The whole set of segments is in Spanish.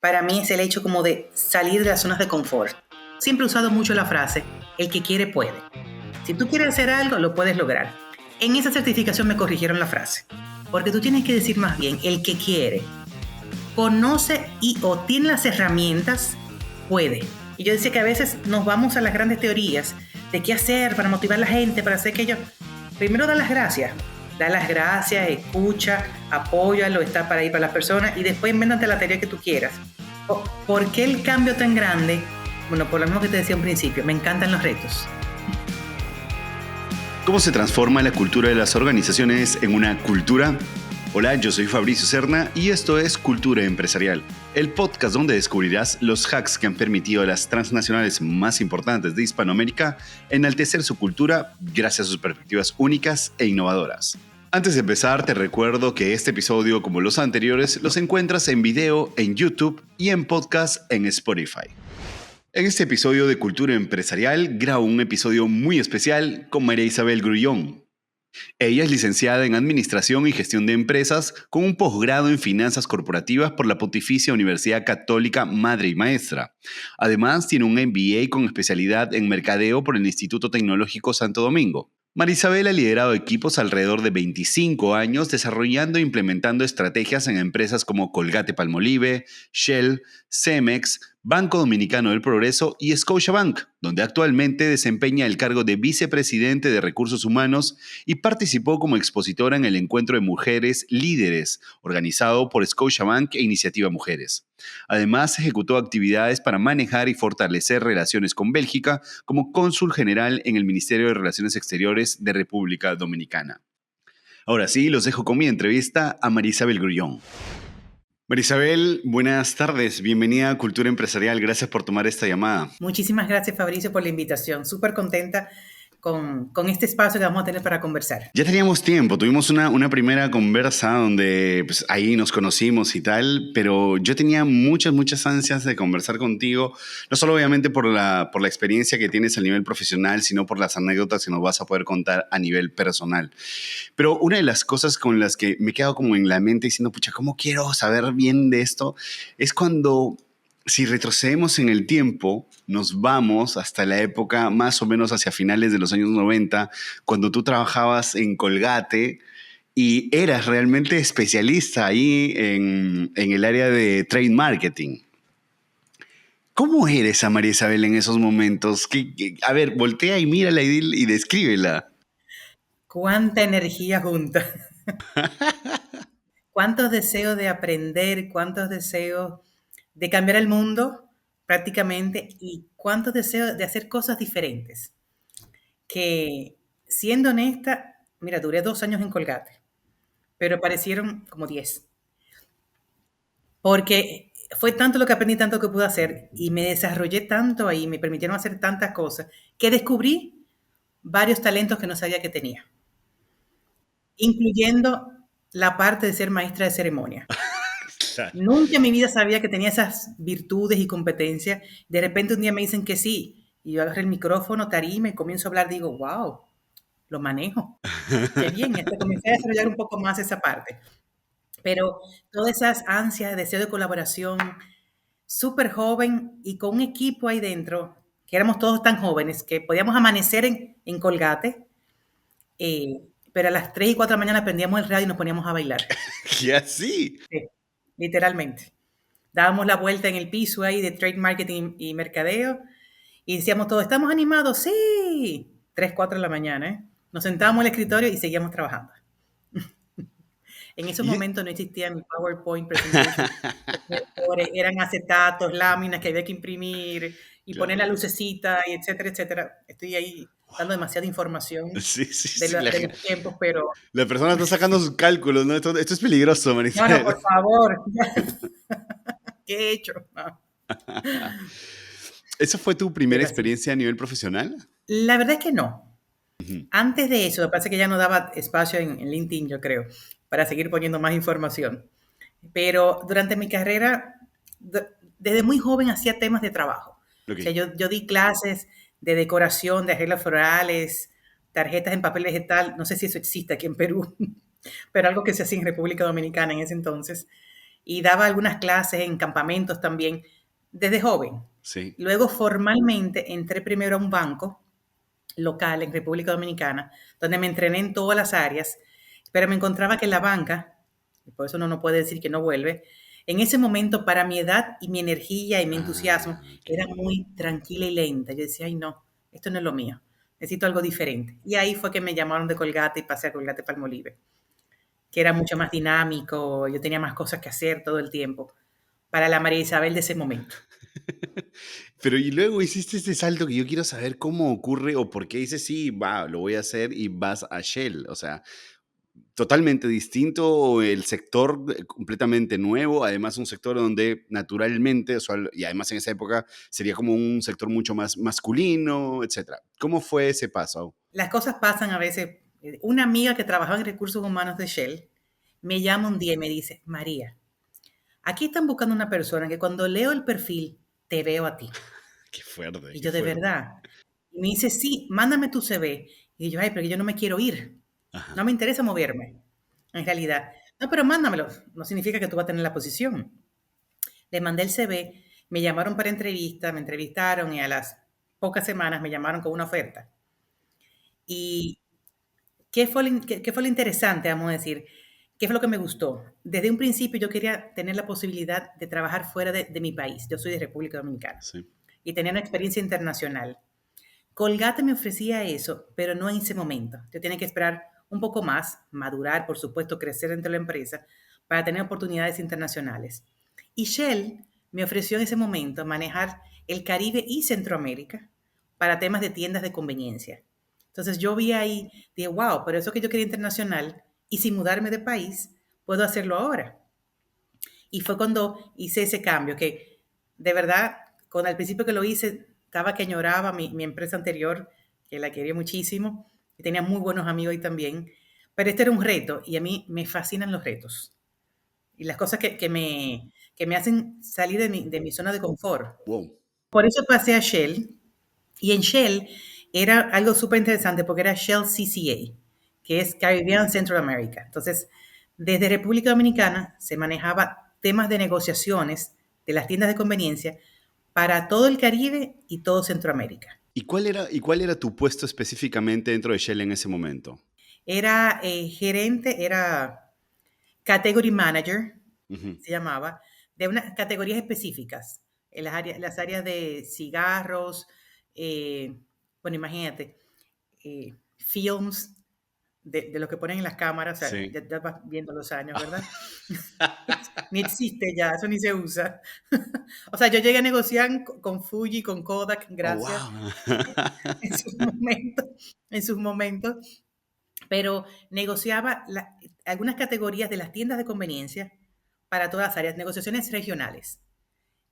para mí es el hecho como de salir de las zonas de confort. Siempre he usado mucho la frase, el que quiere puede. Si tú quieres hacer algo, lo puedes lograr. En esa certificación me corrigieron la frase, porque tú tienes que decir más bien, el que quiere, conoce o tiene las herramientas, puede. Y yo decía que a veces nos vamos a las grandes teorías de qué hacer para motivar a la gente, para hacer aquello. Primero da las gracias, escucha, apóyalo, está para ir para las personas y después invéntate la teoría que tú quieras. ¿Por qué el cambio tan grande? Bueno, por lo mismo que te decía al principio, me encantan los retos. ¿Cómo se transforma la cultura de las organizaciones en una cultura? Hola, yo soy Fabricio Serna y esto es Cultura Empresarial, el podcast donde descubrirás los hacks que han permitido a las transnacionales más importantes de Hispanoamérica enaltecer su cultura gracias a sus perspectivas únicas e innovadoras. Antes de empezar, te recuerdo que este episodio, como los anteriores, los encuentras en video en YouTube y en podcast en Spotify. En este episodio de Cultura Empresarial grabo un episodio muy especial con María Isabel Grullón. Ella es licenciada en Administración y Gestión de Empresas con un posgrado en Finanzas Corporativas por la Pontificia Universidad Católica Madre y Maestra. Además, tiene un MBA con especialidad en Mercadeo por el Instituto Tecnológico Santo Domingo. María Isabel ha liderado equipos alrededor de 25 años desarrollando e implementando estrategias en empresas como Colgate-Palmolive, Shell, Cemex, Banco Dominicano del Progreso y Scotiabank, donde actualmente desempeña el cargo de vicepresidente de Recursos Humanos y participó como expositora en el Encuentro de Mujeres Líderes, organizado por Scotiabank e Iniciativa Mujeres. Además, ejecutó actividades para manejar y fortalecer relaciones con Bélgica como cónsul general en el Ministerio de Relaciones Exteriores de República Dominicana. Ahora sí, los dejo con mi entrevista a María Isabel Grullón. María Isabel, buenas tardes. Bienvenida a Cultura Empresarial. Gracias por tomar esta llamada. Muchísimas gracias, Fabricio, por la invitación. Súper contenta con este espacio que vamos a tener para conversar. Ya teníamos tiempo, tuvimos una primera conversa donde pues, ahí nos conocimos y tal, pero yo tenía muchas ansias de conversar contigo, no solo obviamente por la experiencia que tienes a nivel profesional, sino por las anécdotas que nos vas a poder contar a nivel personal. Pero una de las cosas con las que me he quedado como en la mente diciendo, pucha, ¿cómo quiero saber bien de esto? Es cuando... Si retrocedemos en el tiempo, nos vamos hasta la época más o menos hacia finales de los años 90, cuando tú trabajabas en Colgate y eras realmente especialista ahí en el área de trade marketing. ¿Cómo eres a María Isabel en esos momentos? A ver, voltea y mírala y descríbela. ¿Cuánta energía junta? ¿Cuántos deseos de aprender? ¿Cuántos deseos de cambiar el mundo prácticamente? ¿Y cuántos deseos de hacer cosas diferentes? Que, siendo honesta, mira, duré 2 años en Colgate, pero parecieron como 10. Porque fue tanto lo que aprendí, tanto que pude hacer, y me desarrollé tanto ahí, me permitieron hacer tantas cosas, que descubrí varios talentos que no sabía que tenía, incluyendo la parte de ser maestra de ceremonia. Claro. Nunca en mi vida sabía que tenía esas virtudes y competencias. De repente un día me dicen que sí, y yo agarré el micrófono, tarima, y comienzo a hablar, digo, wow, lo manejo. Qué bien, hasta comencé a desarrollar un poco más esa parte. Pero todas esas ansias, deseo de colaboración, súper joven y con un equipo ahí dentro, que éramos todos tan jóvenes que podíamos amanecer en Colgate, pero a las 3 y 4 de la mañana prendíamos el radio y nos poníamos a bailar. Y así. Sí, literalmente. Dábamos la vuelta en el piso ahí de trade marketing y mercadeo y decíamos todos, ¿estamos animados? Sí. 3, 4 de la mañana, ¿eh? Nos sentábamos en el escritorio y seguíamos trabajando. En esos momentos no existía mi PowerPoint presentation. Eran acetatos, láminas que había que imprimir y Claro. poner la lucecita, y etcétera, etcétera. Estoy ahí dando demasiada información Sí, de los tiempos, pero... La persona está sacando sus cálculos, ¿no? Esto es peligroso, María No, Isabel. por favor. ¿Qué he hecho? No. ¿Esa fue tu primera Pero así. experiencia a nivel profesional? La verdad es que no. Antes de eso, me parece que ya no daba espacio en LinkedIn, yo creo, para seguir poniendo más información. Pero durante mi carrera, desde muy joven hacía temas de trabajo. Ok. O sea, yo di clases de decoración, de arreglos florales, tarjetas en papel vegetal. No sé si eso existe aquí en Perú, pero algo que se hacía en República Dominicana en ese entonces. y daba algunas clases en campamentos también desde joven. Sí. Luego formalmente entré primero a un banco local en República Dominicana, donde me entrené en todas las áreas, pero me encontraba que la banca, y por eso uno no puede decir que no vuelve, en ese momento para mi edad y mi energía y mi entusiasmo Ah, ok. era muy tranquila y lenta. Yo decía, ay no, esto no es lo mío, necesito algo diferente. Y ahí fue que me llamaron de Colgate y pasé a Colgate Palmolive, que era mucho más dinámico, yo tenía más cosas que hacer todo el tiempo para la María Isabel de ese momento. Pero y luego hiciste este salto que yo quiero saber cómo ocurre o por qué dices, sí, va, lo voy a hacer y vas a Shell. O sea, totalmente distinto, el sector completamente nuevo, además un sector donde naturalmente, o sea, y además en esa época sería como un sector mucho más masculino, etcétera. ¿Cómo fue ese paso? Las cosas pasan a veces. Una amiga que trabajaba en recursos humanos de Shell me llama un día y me dice, María, aquí están buscando una persona que cuando leo el perfil te veo a ti. Qué fuerte, Y qué yo, de fuerte. verdad. Y me dice, sí, mándame tu CV. Y yo, ay, pero yo no me quiero ir. Ajá. No me interesa moverme, en realidad. No, pero mándamelo. No significa que tú vas a tener la posición. Le mandé el CV, me llamaron para entrevista, me entrevistaron y a las pocas semanas me llamaron con una oferta. ¿Y qué fue lo interesante, vamos a decir? ¿Qué fue lo que me gustó? Desde un principio yo quería tener la posibilidad de trabajar fuera de mi país. Yo soy de República Dominicana Sí. y tener una experiencia internacional. Colgate me ofrecía eso, pero no en ese momento. Yo tenía que esperar un poco más, madurar, por supuesto, crecer dentro de la empresa para tener oportunidades internacionales. Y Shell me ofreció en ese momento manejar el Caribe y Centroamérica para temas de tiendas de conveniencia. Entonces yo vi ahí, dije, wow, pero eso que yo quería internacional y sin mudarme de país, puedo hacerlo ahora. Y fue cuando hice ese cambio, que de verdad, con al principio que lo hice, estaba que añoraba mi empresa anterior, que la quería muchísimo, y tenía muy buenos amigos ahí también, pero este era un reto y a mí me fascinan los retos y las cosas que me hacen salir de mi zona de confort. Wow. Por eso pasé a Shell y en Shell era algo súper interesante porque era Shell CCA, que es Caribbean Central America. Entonces, desde República Dominicana se manejaba temas de negociaciones de las tiendas de conveniencia para todo el Caribe y todo Centroamérica. Y cuál era tu puesto específicamente dentro de Shell en ese momento? Era gerente, era category manager, Ujú. se llamaba, de unas categorías específicas, en las áreas de cigarros, bueno, imagínate, films, de lo que ponen en las cámaras, o sea, Sí. ya vas viendo los años, ¿verdad? Ni existe ya, eso ni se usa. O sea, yo llegué a negociar con Fuji, con Kodak, Oh, gracias, wow. en en sus momentos, pero negociaba algunas categorías de las tiendas de conveniencia para todas las áreas, negociaciones regionales.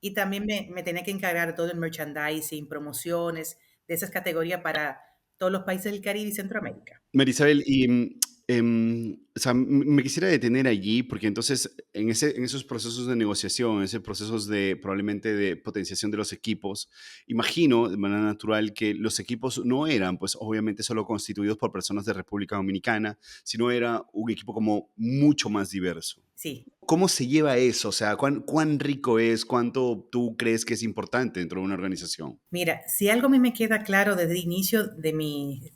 Y también me tenía que encargar de todo el merchandising, promociones de esas categorías para todos los países del Caribe y Centroamérica. Marisabel, y o sea, me quisiera detener allí porque entonces en esos procesos de negociación, en esos procesos de probablemente de potenciación de los equipos, imagino de manera natural que los equipos no eran pues obviamente solo constituidos por personas de República Dominicana, sino era un equipo como mucho más diverso. Sí, ¿Cómo se lleva eso? O sea, ¿cuán rico es? ¿Cuánto tú crees que es importante dentro de una organización? mira, si algo a mí me queda claro desde el inicio de mis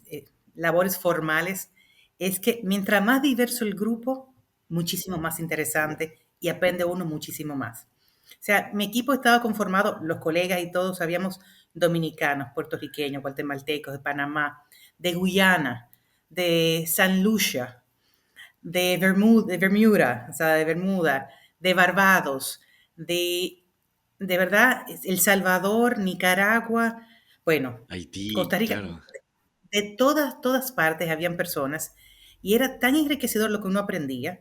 labores formales, es que mientras más diverso el grupo, muchísimo más interesante y aprende uno muchísimo más. O sea, mi equipo estaba conformado, los colegas y todos sabíamos dominicanos, puertorriqueños, guatemaltecos, de Panamá, de Guyana, de San Lucia, Bermuda, o sea, de Bermuda, de Barbados, de verdad, El Salvador, Nicaragua, bueno, Haití, Costa Rica, claro. de todas partes habían personas y era tan enriquecedor lo que uno aprendía.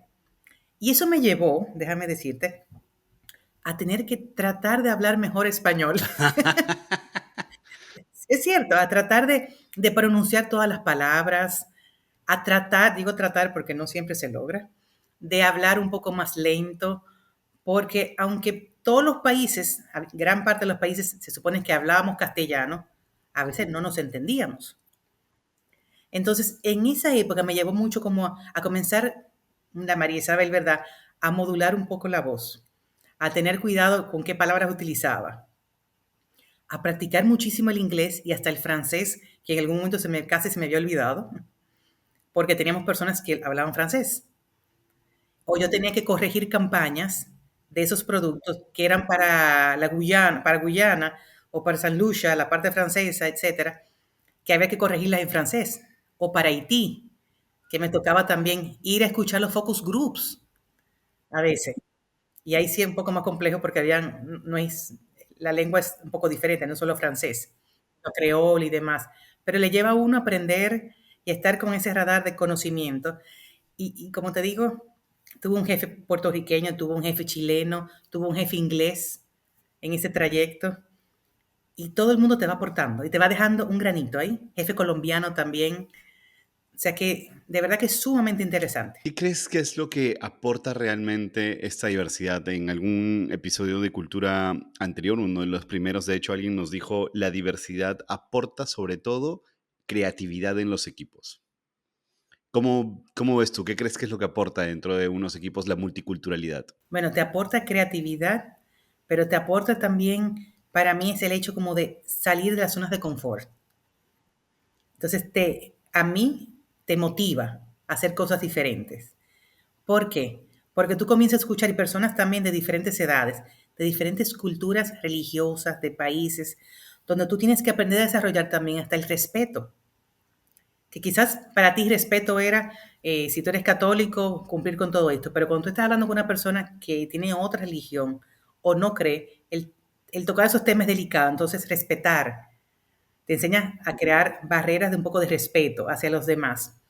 Y eso me llevó, déjame decirte, a tener que tratar de hablar mejor español. Es cierto, a tratar de pronunciar todas las palabras, a tratar, digo tratar porque no siempre se logra, de hablar un poco más lento, porque aunque todos los países, gran parte de los países se supone que hablábamos castellano, a veces no nos entendíamos. Entonces, en esa época me llevó mucho como a comenzar, la María Isabel, ¿verdad?, a modular un poco la voz. a tener cuidado con qué palabras utilizaba, a practicar muchísimo el inglés y hasta el francés, que en algún momento casi se me había olvidado, porque teníamos personas que hablaban francés. O yo tenía que corregir campañas de esos productos que eran para Guyana o para San Lucia, la parte francesa, etcétera, que había que corregirlas en francés. O para Haití, que me tocaba también ir a escuchar los focus groups a veces. Y ahí sí es un poco más complejo porque no es, la lengua es un poco diferente, no solo francés, lo creol y demás. Pero le lleva a uno a aprender y a estar con ese radar de conocimiento. Y como te digo, tuve un jefe puertorriqueño, tuve un jefe chileno, tuve un jefe inglés en ese trayecto. Y todo el mundo te va aportando y te va dejando un granito ahí. Jefe colombiano también. O sea que de verdad que es sumamente interesante. ¿Qué crees que es lo que aporta realmente esta diversidad? En algún episodio de Cultura anterior, uno de los primeros, de hecho, alguien nos dijo, la diversidad aporta sobre todo creatividad en los equipos. ¿Cómo ves tú? ¿Qué crees que es lo que aporta dentro de unos equipos la multiculturalidad? Bueno, te aporta creatividad, pero te aporta también, para mí, es el hecho como de salir de las zonas de confort. Entonces, a mí te motiva a hacer cosas diferentes. ¿Por qué? Porque tú comienzas a escuchar y personas también de diferentes edades, de diferentes culturas religiosas, de países, donde tú tienes que aprender a desarrollar también hasta el respeto. Que quizás para ti respeto era, si tú eres católico, cumplir con todo esto, pero cuando tú estás hablando con una persona que tiene otra religión o no cree, el tocar esos temas es delicado, entonces respetar te enseña a crear barreras de un poco de respeto hacia los demás,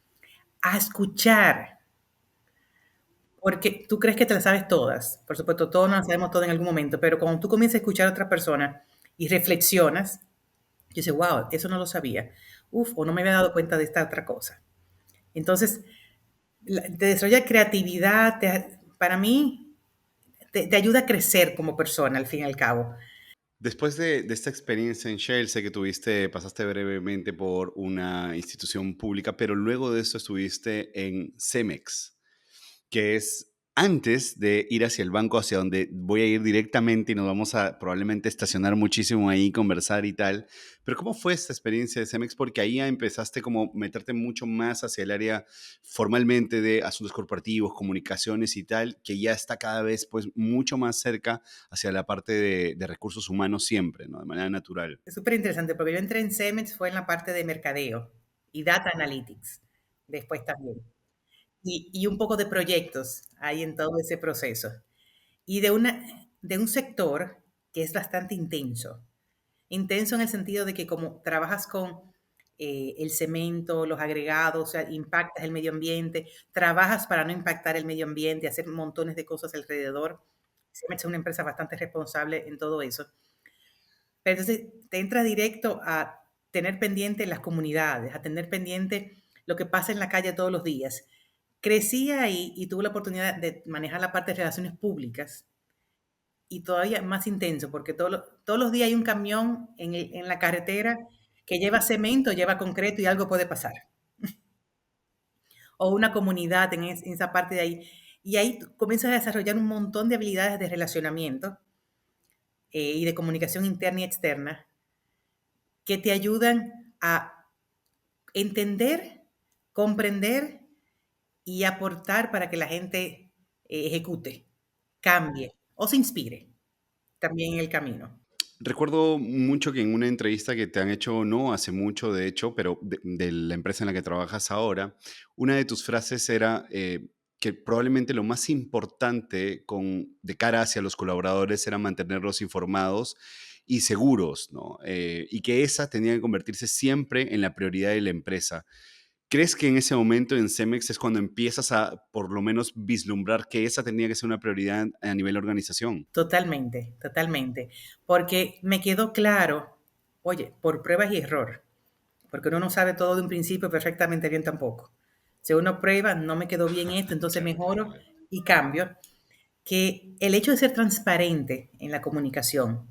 a escuchar, porque tú crees que te las sabes todas, por supuesto, todos nos las sabemos todas en algún momento, pero cuando tú comienzas a escuchar a otra persona y reflexionas, dices, wow, eso no lo sabía, uf, o no me había dado cuenta de esta otra cosa. Entonces, te desarrolla creatividad, para mí, te ayuda a crecer como persona, al fin y al cabo. Después de esta experiencia en Shell, sé que pasaste brevemente por una institución pública, pero luego de esto estuviste en Cemex, que es antes de ir hacia el banco, hacia donde voy a ir directamente y nos vamos a probablemente estacionar muchísimo ahí, conversar y tal. Pero ¿cómo fue esta experiencia de Cemex? Porque ahí ya empezaste como meterte mucho más hacia el área formalmente de asuntos corporativos, comunicaciones y tal, que ya está cada vez pues mucho más cerca hacia la parte de recursos humanos siempre, ¿no? De manera natural. Es súper interesante porque yo entré en Cemex, fue en la parte de mercadeo y data analytics, después también. Y un poco de proyectos ahí en todo ese proceso. Y de un sector que es bastante intenso. Intenso en el sentido de que como trabajas con el cemento, los agregados, o sea, impactas el medio ambiente, trabajas para no impactar el medio ambiente, hacer montones de cosas alrededor. Cemex es una empresa bastante responsable en todo eso. Pero entonces te entra directo a tener pendiente las comunidades, a tener pendiente lo que pasa en la calle todos los días. Crecí ahí y tuve la oportunidad de manejar la parte de relaciones públicas y todavía más intenso, porque todos los días hay un camión en la carretera que lleva cemento, lleva concreto y algo puede pasar. O una comunidad en esa parte de ahí. Y ahí comienzas a desarrollar un montón de habilidades de relacionamiento y de comunicación interna y externa que te ayudan a entender, comprender y aportar para que la gente ejecute, cambie o se inspire también en el camino. Recuerdo mucho que en una entrevista que te han hecho, no hace mucho de hecho, pero de la empresa en la que trabajas ahora, una de tus frases era que probablemente lo más importante de cara hacia los colaboradores era mantenerlos informados y seguros, ¿no? Y que esa tenía que convertirse siempre en la prioridad de la empresa. ¿Crees que en ese momento en Cemex es cuando empiezas a por lo menos vislumbrar que esa tenía que ser una prioridad a nivel organización? Totalmente, totalmente. Porque me quedó claro, oye, por pruebas y error, porque uno no sabe todo de un principio perfectamente bien tampoco. Si uno prueba, no me quedó bien esto, entonces mejoro y cambio, que el hecho de ser transparente en la comunicación,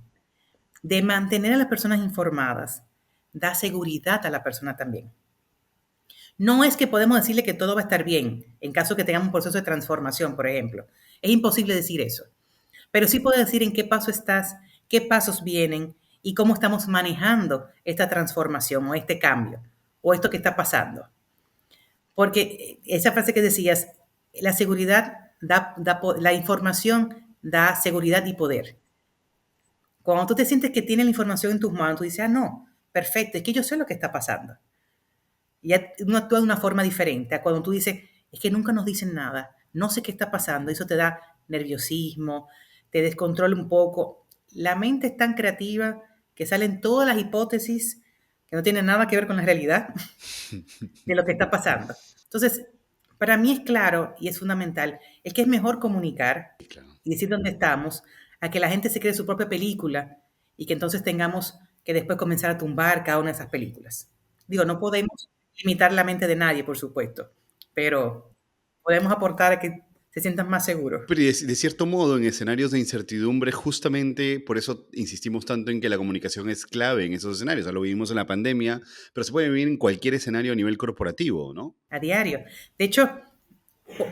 de mantener a las personas informadas, da seguridad a la persona también. No es que podemos decirle que todo va a estar bien en caso que tengamos un proceso de transformación, por ejemplo. Es imposible decir eso. pero sí puedo decir en qué paso estás, qué pasos vienen y cómo estamos manejando esta transformación o este cambio o esto que está pasando. Porque esa frase que decías, la seguridad la información da seguridad y poder. Cuando tú te sientes que tienes la información en tus manos, tú dices, ah, no, perfecto, es que yo sé lo que está pasando. Y ya uno actúa de una forma diferente a cuando tú dices, es que nunca nos dicen nada, no sé qué está pasando, eso te da nerviosismo, te descontrola un poco. La mente es tan creativa que salen todas las hipótesis que no tienen nada que ver con la realidad de lo que está pasando. Entonces, para mí es claro y es fundamental el que es mejor comunicar Sí, claro. y decir dónde estamos a que la gente se cree su propia película y que entonces tengamos que después comenzar a tumbar cada una de esas películas. Digo, no podemos limitar la mente de nadie, por supuesto, pero podemos aportar a que se sientan más seguros. Pero de cierto modo, en escenarios de incertidumbre, justamente por eso insistimos tanto en que la comunicación es clave en esos escenarios. O sea, lo vivimos en la pandemia, pero se puede vivir en cualquier escenario a nivel corporativo, ¿no? A diario. De hecho,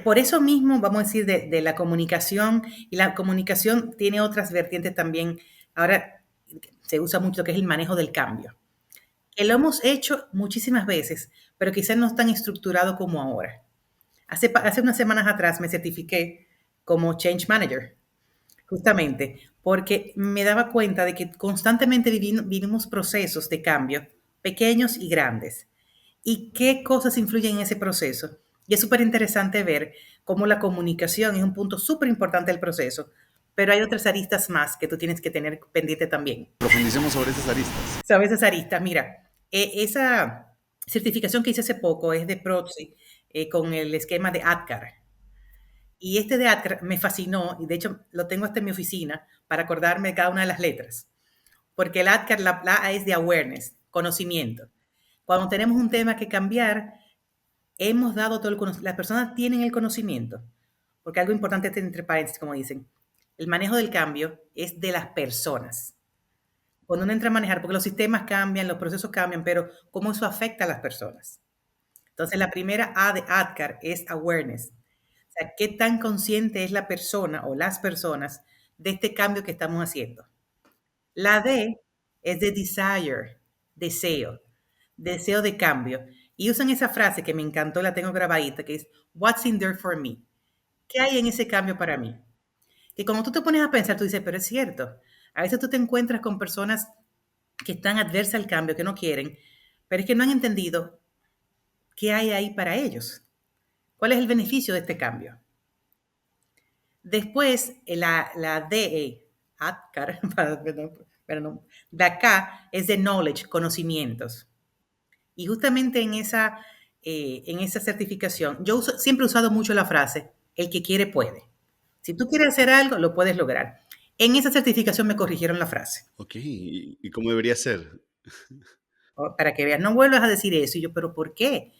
por eso mismo, vamos a decir, de la comunicación, y la comunicación tiene otras vertientes también. Ahora se usa mucho lo que es el manejo del cambio, que lo hemos hecho muchísimas veces, pero quizás no es tan estructurado como ahora. Hace unas semanas atrás me certifiqué como Change Manager, justamente, porque me daba cuenta de que constantemente vivimos procesos de cambio, pequeños y grandes, y qué cosas influyen en ese proceso. Y es súper interesante ver cómo la comunicación es un punto súper importante del proceso, pero hay otras aristas más que tú tienes que tener pendiente también. Profundicemos sobre esas aristas. ¿Sabes esas aristas? Mira, esa certificación que hice hace poco es de Protsi con el esquema de ADKAR. Y este de ADKAR me fascinó y de hecho lo tengo hasta en mi oficina para acordarme de cada una de las letras. Porque el ADKAR, la A es de awareness, conocimiento. Cuando tenemos un tema que cambiar, hemos dado todo el conocimiento. Las personas tienen el conocimiento. Porque algo importante entre paréntesis, como dicen, el manejo del cambio es de las personas. Cuando uno entra a manejar, porque los sistemas cambian, los procesos cambian, pero cómo eso afecta a las personas. Entonces, la primera A de ADKAR es awareness. O sea, qué tan consciente es la persona o las personas de este cambio que estamos haciendo. La D es de desire, deseo, deseo de cambio. Y usan esa frase que me encantó, la tengo grabadita, que es, What's in there for me? ¿Qué hay en ese cambio para mí? Que cuando tú te pones a pensar, tú dices, pero es cierto. A veces tú te encuentras con personas que están adversas al cambio, que no quieren, pero es que no han entendido qué hay ahí para ellos. ¿Cuál es el beneficio de este cambio? Después, la DE, ADKAR, perdón, de acá es de knowledge, conocimientos. Y justamente en esa certificación, siempre he usado mucho la frase, el que quiere puede. Si tú quieres hacer algo, lo puedes lograr. En esa certificación me corrigieron la frase. Ok, ¿y cómo debería ser? Para que veas, no vuelvas a decir eso. Y yo, ¿pero por qué?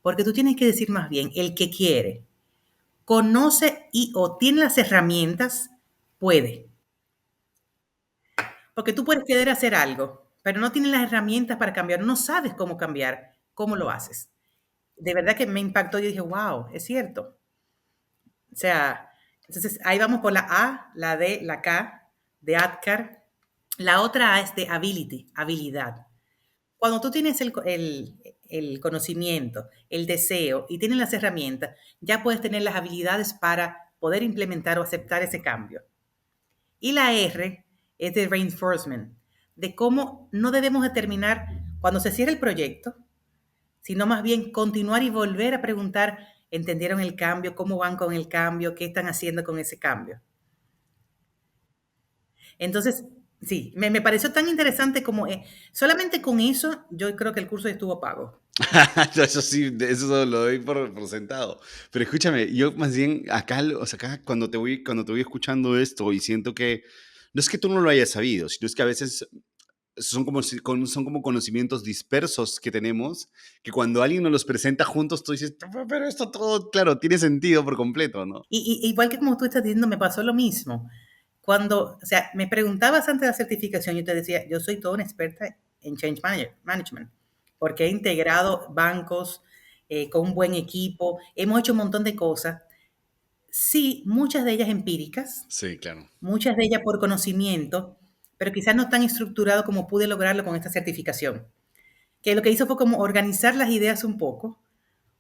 Porque tú tienes que decir más bien, el que quiere, conoce y o tiene las herramientas, puede. Porque tú puedes querer hacer algo, pero no tienes las herramientas para cambiar, no sabes cómo cambiar, cómo lo haces. De verdad que me impactó y dije, wow, es cierto. O sea, entonces ahí vamos por la A, la D, la K de ADKAR. La otra A es de ability, habilidad. Cuando tú tienes el conocimiento, el deseo y tienes las herramientas, ya puedes tener las habilidades para poder implementar o aceptar ese cambio. Y la R es de reinforcement, de cómo no debemos determinar cuando se cierra el proyecto, sino más bien continuar y volver a preguntar, ¿entendieron el cambio? ¿Cómo van con el cambio? ¿Qué están haciendo con ese cambio? Entonces, sí, me pareció tan interesante como solamente con eso yo creo que el curso ya estuvo pago. Eso sí, eso lo doy por sentado. Pero escúchame, yo más bien acá, o sea, acá cuando te voy escuchando esto y siento que no es que tú no lo hayas sabido, sino es que a veces son como conocimientos dispersos que tenemos, que cuando alguien nos los presenta juntos, tú dices, pero esto todo, claro, tiene sentido por completo, ¿no? Igual que como tú estás diciendo, me pasó lo mismo. Cuando, o sea, me preguntabas antes de la certificación, yo te decía, yo soy toda una experta en Management, porque he integrado bancos con un buen equipo, hemos hecho un montón de cosas, Sí, muchas de ellas empíricas, Sí, claro. muchas de ellas por conocimiento, pero quizás no tan estructurado como pude lograrlo con esta certificación. Que lo que hizo fue como organizar las ideas un poco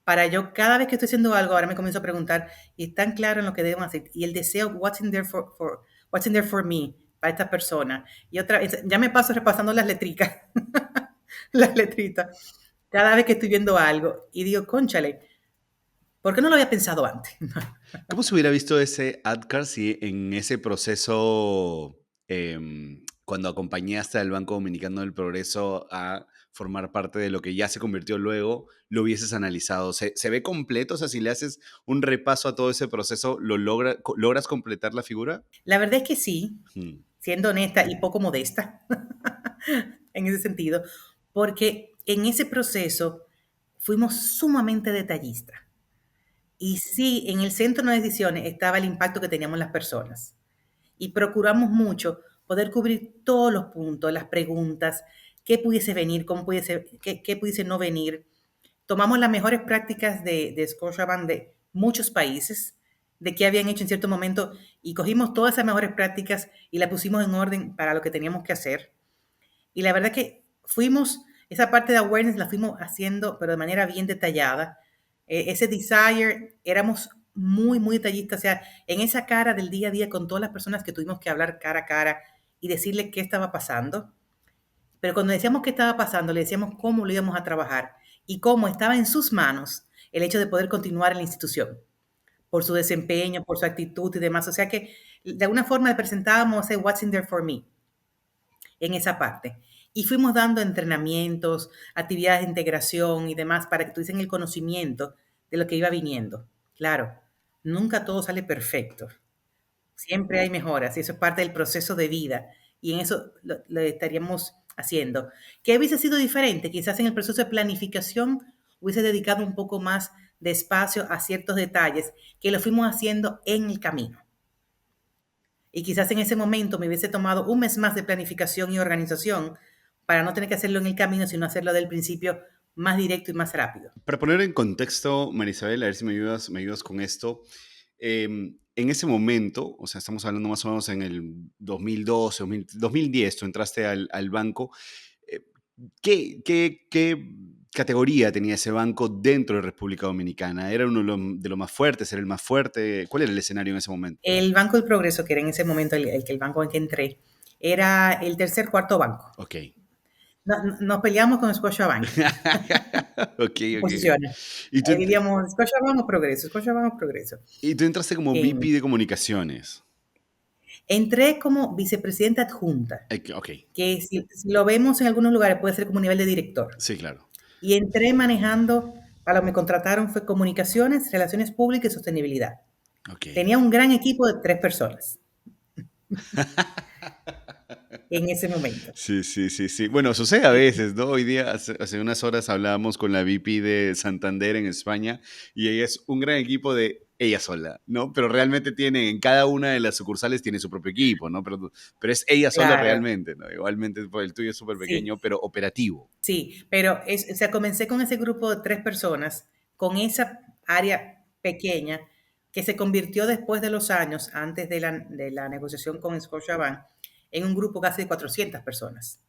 para yo cada vez que estoy haciendo algo, ahora me comienzo a preguntar, ¿y están claros en lo que debo hacer? Y el deseo, what's in there for me, para esta persona. Y otra vez, ya me paso repasando las letricas, las letritas, cada vez que estoy viendo algo. Y digo, cónchale, ¿por qué no lo había pensado antes? ¿Cómo se hubiera visto ese AdCard si en ese proceso, cuando acompañaste al Banco Dominicano del Progreso a formar parte de lo que ya se convirtió luego, lo hubieses analizado? ¿Se ve completo? O sea, si le haces un repaso a todo ese proceso, ¿logras completar la figura? La verdad es que sí, Mm. siendo honesta y poco modesta en ese sentido, porque en ese proceso fuimos sumamente detallistas. Y sí, en el centro de las decisiones estaba el impacto que teníamos las personas. Y procuramos mucho poder cubrir todos los puntos, las preguntas, qué pudiese venir, cómo pudiese, qué pudiese no venir. Tomamos las mejores prácticas de Scotiabank de muchos países, de qué habían hecho en cierto momento, y cogimos todas esas mejores prácticas y las pusimos en orden para lo que teníamos que hacer. Y la verdad que fuimos, esa parte de awareness la fuimos haciendo, pero de manera bien detallada. Ese desire, éramos muy, muy detallistas, o sea, en esa cara del día a día con todas las personas que tuvimos que hablar cara a cara y decirle qué estaba pasando. Pero cuando decíamos qué estaba pasando, le decíamos cómo lo íbamos a trabajar y cómo estaba en sus manos el hecho de poder continuar en la institución, por su desempeño, por su actitud y demás. O sea que de alguna forma le presentábamos ese What's in there for me en esa parte. Y fuimos dando entrenamientos, actividades de integración y demás para que tuviesen el conocimiento de lo que iba viniendo. Claro, nunca todo sale perfecto. Siempre hay mejoras y eso es parte del proceso de vida. Y en eso lo estaríamos haciendo. ¿Qué hubiese sido diferente? Quizás en el proceso de planificación hubiese dedicado un poco más de espacio a ciertos detalles que lo fuimos haciendo en el camino. Y quizás en ese momento me hubiese tomado un mes más de planificación y organización para no tener que hacerlo en el camino, sino hacerlo del principio más directo y más rápido. Para poner en contexto, Marisabel, a ver si me ayudas con esto. En ese momento, o sea, estamos hablando más o menos en el 2012, 2010, tú entraste al banco. eh, ¿Qué categoría tenía ese banco dentro de República Dominicana? ¿Era uno de los más fuertes? ¿Era el más fuerte? ¿Cuál era el escenario en ese momento? El Banco del Progreso, que era en ese momento el banco en que entré, era el tercer, cuarto banco. Ok. Nos peleamos con Scotiabank, Ok, ok. posiciones. Y tú, Ahí diríamos, Scotiabank o Progreso, Scotiabank o Progreso. y tú entraste como En- VP de comunicaciones. Entré como vicepresidenta adjunta, Ok, que si lo vemos en algunos lugares puede ser como nivel de director. sí, claro. Y entré manejando, para lo que me contrataron fue comunicaciones, relaciones públicas y sostenibilidad. Ok. Tenía un gran equipo de 3 personas en ese momento. Sí, sí, sí, sí. Bueno, sucede a veces, ¿no? Hoy día, hace unas horas hablábamos con la VP de Santander en España y ella es un gran equipo de ella sola, ¿no? Pero realmente tiene, en cada una de las sucursales tiene su propio equipo, ¿no? Pero es ella sola Claro, realmente, ¿no? Igualmente pues, el tuyo es súper sí, pequeño, pero operativo. sí, pero o sea, comencé con ese grupo de 3 personas, con esa área pequeña que se convirtió después de los años, antes de la negociación con Scotiabank, en un grupo casi de 400 personas,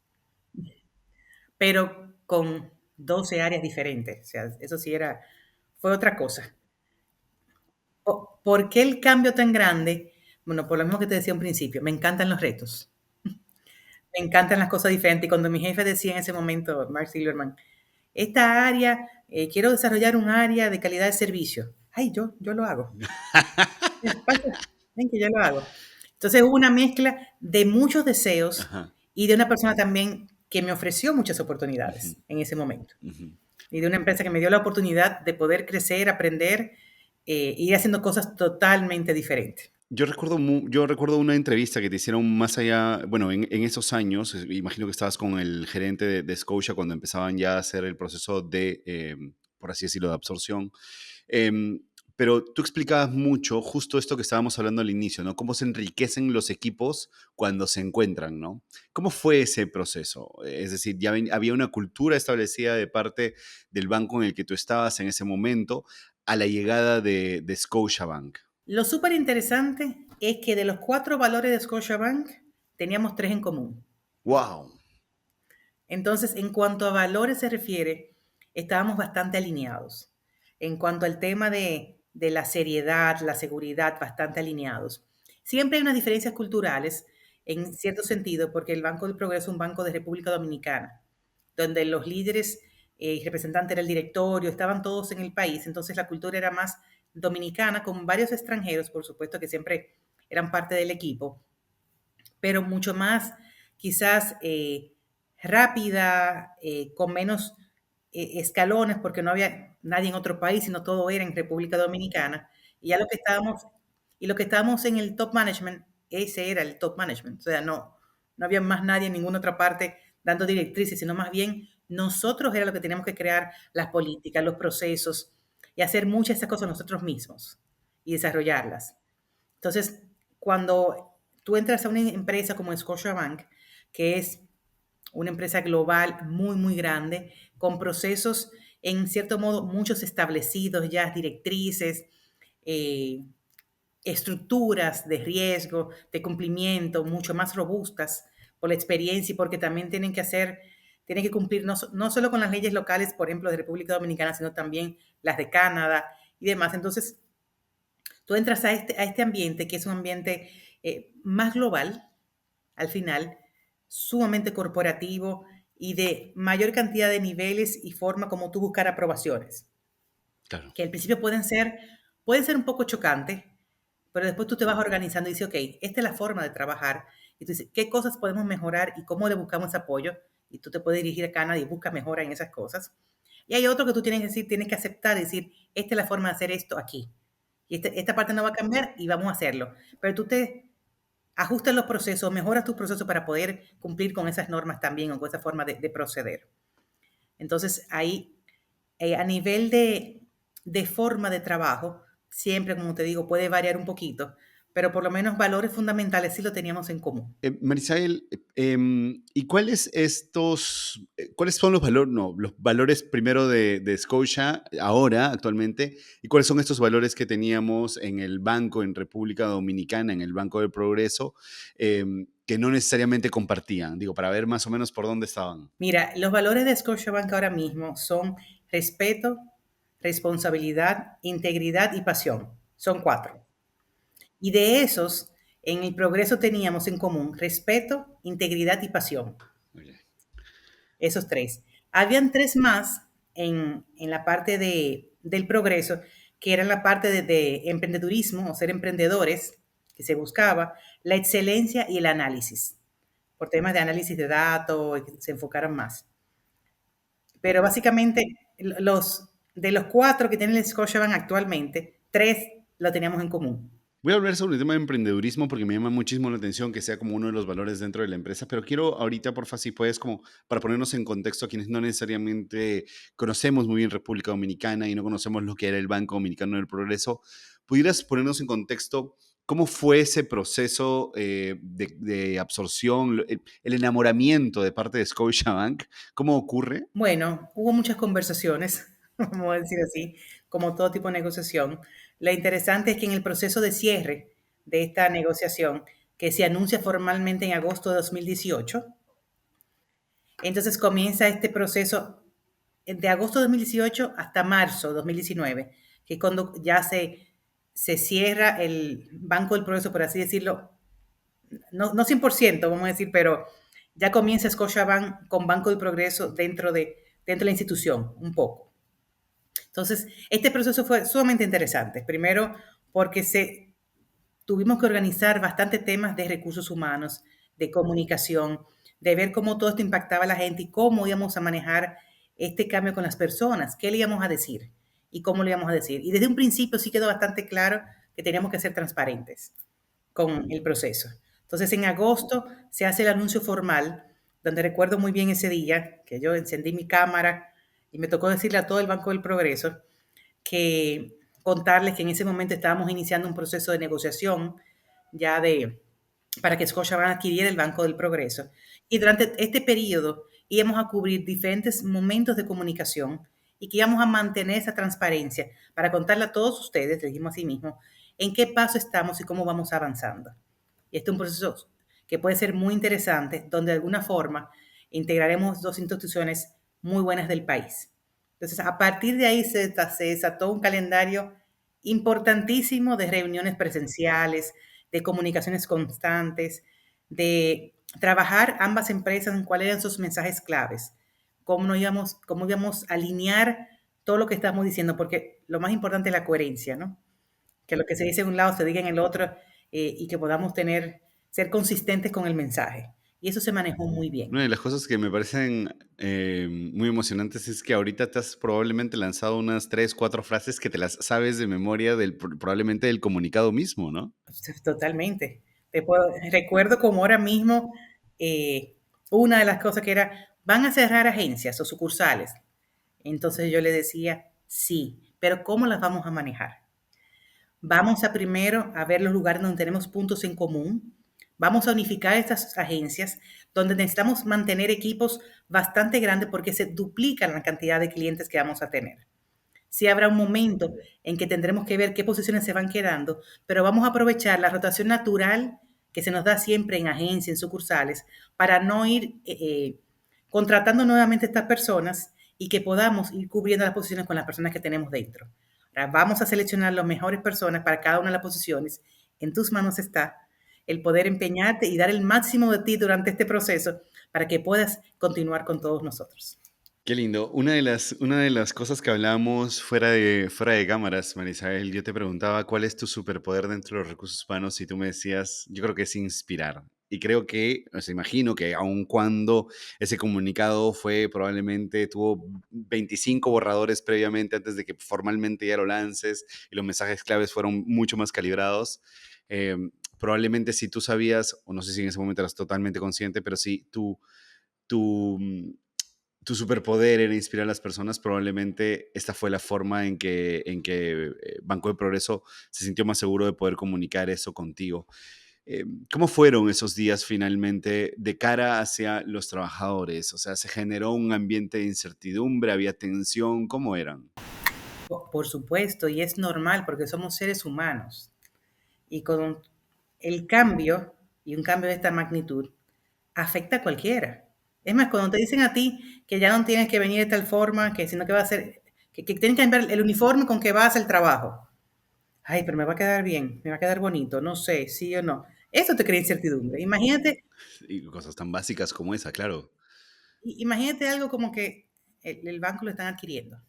pero con 12 áreas diferentes. O sea, eso sí fue otra cosa. ¿Por qué el cambio tan grande? Bueno, por lo mismo que te decía al principio, me encantan los retos, me encantan las cosas diferentes. Y cuando mi jefe decía en ese momento, Mark Silverman, esta área, quiero desarrollar un área de calidad de servicio. Ay, yo lo hago. Ven que yo lo hago. Entonces hubo una mezcla de muchos deseos Ajá. y de una persona también que me ofreció muchas Ujú, oportunidades en ese momento. ujú. Y de una empresa que me dio la oportunidad de poder crecer, aprender, ir haciendo cosas totalmente diferentes. Yo recuerdo una entrevista que te hicieron más allá, bueno, en esos años, imagino que estabas con el gerente de Scotia cuando empezaban ya a hacer el proceso de, por así decirlo, de absorción. Em, pero tú explicabas mucho justo esto que estábamos hablando al inicio, ¿no? Cómo se enriquecen los equipos cuando se encuentran, ¿no? ¿Cómo fue ese proceso? Es decir, ya había una cultura establecida de parte del banco en el que tú estabas en ese momento a la llegada de Scotiabank. Lo súper interesante es que de los 4 valores de Scotiabank, teníamos 3 en común. ¡Wow! Entonces, en cuanto a valores se refiere, estábamos bastante alineados. En cuanto al tema de la seriedad, la seguridad, bastante alineados. Siempre hay unas diferencias culturales, en cierto sentido, porque el Banco del Progreso es un banco de República Dominicana, donde los líderes y representantes del directorio estaban todos en el país, entonces la cultura era más dominicana, con varios extranjeros, por supuesto, que siempre eran parte del equipo, pero mucho más quizás rápida, con menos escalones, porque no había nadie en otro país, sino todo era en República Dominicana. Y ya lo que estábamos en el top management, ese era el top management. O sea, no había más nadie en ninguna otra parte dando directrices, sino más bien nosotros era lo que teníamos que crear las políticas, los procesos y hacer muchas de esas cosas nosotros mismos y desarrollarlas. Entonces, cuando tú entras a una empresa como Scotiabank, que es una empresa global muy, muy grande, con procesos, en cierto modo, muchos establecidos ya, directrices, eh, estructuras de riesgo, de cumplimiento, mucho más robustas por la experiencia y porque también tienen que cumplir no solo con las leyes locales, por ejemplo, de República Dominicana, sino también las de Canadá y demás. Entonces, tú entras a este ambiente, que es un ambiente más global, al final, sumamente corporativo y de mayor cantidad de niveles y forma como tú buscar aprobaciones, Claro. que al principio pueden ser un poco chocantes, pero después tú te vas organizando y dices, ok, esta es la forma de trabajar. Y tú dices, ¿qué cosas podemos mejorar y cómo le buscamos apoyo? Y tú te puedes dirigir a Canadá y busca mejora en esas cosas. Y hay otro que tú tienes que decir, tienes que aceptar y decir, esta es la forma de hacer esto aquí. Y esta parte no va a cambiar y vamos a hacerlo. Pero tú te ajustas los procesos, mejoras tus procesos para poder cumplir con esas normas también o con esa forma de proceder. Entonces, ahí, a nivel de forma de trabajo, siempre, como te digo, puede variar un poquito, pero por lo menos valores fundamentales sí lo teníamos en común. Marisael, ¿y cuáles son los valores, no, los valores primero de Scotia ahora, actualmente, y cuáles son estos valores que teníamos en el banco en República Dominicana, en el Banco del Progreso, que no necesariamente compartían? Digo, para ver más o menos por dónde estaban. Mira, los valores de Scotiabank ahora mismo son respeto, responsabilidad, integridad y pasión. Son 4. Y de esos, en el progreso teníamos en común respeto, integridad y pasión. Oye. Esos 3. Habían 3 más en la parte del progreso, que era la parte de emprendedurismo o ser emprendedores, que se buscaba, la excelencia y el análisis, por temas de análisis de datos, que se enfocaran más. Pero básicamente, de los 4 que tiene el Scotiabank actualmente, 3 lo teníamos en común. Voy a hablar sobre el tema de emprendedurismo porque me llama muchísimo la atención que sea como uno de los valores dentro de la empresa, pero quiero ahorita, porfa, si puedes, como para ponernos en contexto a quienes no necesariamente conocemos muy bien República Dominicana y no conocemos lo que era el Banco Dominicano del Progreso, ¿pudieras ponernos en contexto cómo fue ese proceso de absorción, el enamoramiento de parte de Scotiabank? ¿Cómo ocurre? Bueno, hubo muchas conversaciones, vamos a decir así, como todo tipo de negociación. Lo interesante es que en el proceso de cierre de esta negociación, que se anuncia formalmente en agosto de 2018, entonces comienza este proceso de agosto de 2018 hasta marzo de 2019, que es cuando ya se cierra el Banco del Progreso, por así decirlo, no 100%, vamos a decir, pero ya comienza Scotiabank con Banco del Progreso dentro de la institución, un poco. Entonces, este proceso fue sumamente interesante. Primero, porque tuvimos que organizar bastante temas de recursos humanos, de comunicación, de ver cómo todo esto impactaba a la gente y cómo íbamos a manejar este cambio con las personas, qué le íbamos a decir y cómo le íbamos a decir. Y desde un principio sí quedó bastante claro que teníamos que ser transparentes con el proceso. Entonces, en agosto se hace el anuncio formal, donde recuerdo muy bien ese día que yo encendí mi cámara y me tocó decirle a todo el Banco del Progreso que contarles que en ese momento estábamos iniciando un proceso de negociación ya para que Scotiabank adquiriera el Banco del Progreso. Y durante este periodo íbamos a cubrir diferentes momentos de comunicación y que íbamos a mantener esa transparencia para contarle a todos ustedes, le dijimos así mismo, en qué paso estamos y cómo vamos avanzando. Y este es un proceso que puede ser muy interesante, donde de alguna forma integraremos dos instituciones muy buenas del país. Entonces, a partir de ahí se desató un calendario importantísimo de reuniones presenciales, de comunicaciones constantes, de trabajar ambas empresas en cuáles eran sus mensajes claves, cómo íbamos a alinear todo lo que estamos diciendo, porque lo más importante es la coherencia, ¿no? Que lo que se dice en un lado se diga en el otro y que podamos ser consistentes con el mensaje. Y eso se manejó muy bien. Una de las cosas que me parecen muy emocionantes es que ahorita te has probablemente lanzado unas 3, 4 frases que te las sabes de memoria probablemente del comunicado mismo, ¿no? Totalmente. Recuerdo como ahora mismo eh, una de las cosas que era, van a cerrar agencias o sucursales. Entonces yo le decía, sí, pero ¿cómo las vamos a manejar? Vamos a primero a ver los lugares donde tenemos puntos en común. Vamos a unificar estas agencias donde necesitamos mantener equipos bastante grandes porque se duplican la cantidad de clientes que vamos a tener. Sí habrá un momento en que tendremos que ver qué posiciones se van quedando, pero vamos a aprovechar la rotación natural que se nos da siempre en agencias, en sucursales, para no ir contratando nuevamente a estas personas y que podamos ir cubriendo las posiciones con las personas que tenemos dentro. Ahora, vamos a seleccionar las mejores personas para cada una de las posiciones. En tus manos está el poder empeñarte y dar el máximo de ti durante este proceso para que puedas continuar con todos nosotros. Qué lindo. Una de las cosas que hablábamos fuera de cámaras, Marisabel, yo te preguntaba cuál es tu superpoder dentro de los recursos humanos y tú me decías, yo creo que es inspirar. Y creo que, o sea, imagino que aun cuando ese comunicado tuvo 25 borradores previamente antes de que formalmente ya lo lances y los mensajes claves fueron mucho más calibrados, eh, probablemente si tú sabías, o no sé si en ese momento eras totalmente consciente, pero si tu, tu superpoder era inspirar a las personas, probablemente esta fue la forma en que Banco de Progreso se sintió más seguro de poder comunicar eso contigo. ¿Cómo fueron esos días finalmente de cara hacia los trabajadores? O sea, ¿se generó un ambiente de incertidumbre? ¿Había tensión? ¿Cómo eran? Por supuesto, y es normal porque somos seres humanos. Y con el cambio, y un cambio de esta magnitud, afecta a cualquiera. Es más, cuando te dicen a ti que ya no tienes que venir de tal forma, que sino que va a ser, que tienes que cambiar el uniforme con que vas al trabajo. Ay, pero me va a quedar bien, me va a quedar bonito, no sé, sí o no. Eso te crea incertidumbre. Y cosas tan básicas como esa, claro. Imagínate algo como que el banco lo están adquiriendo.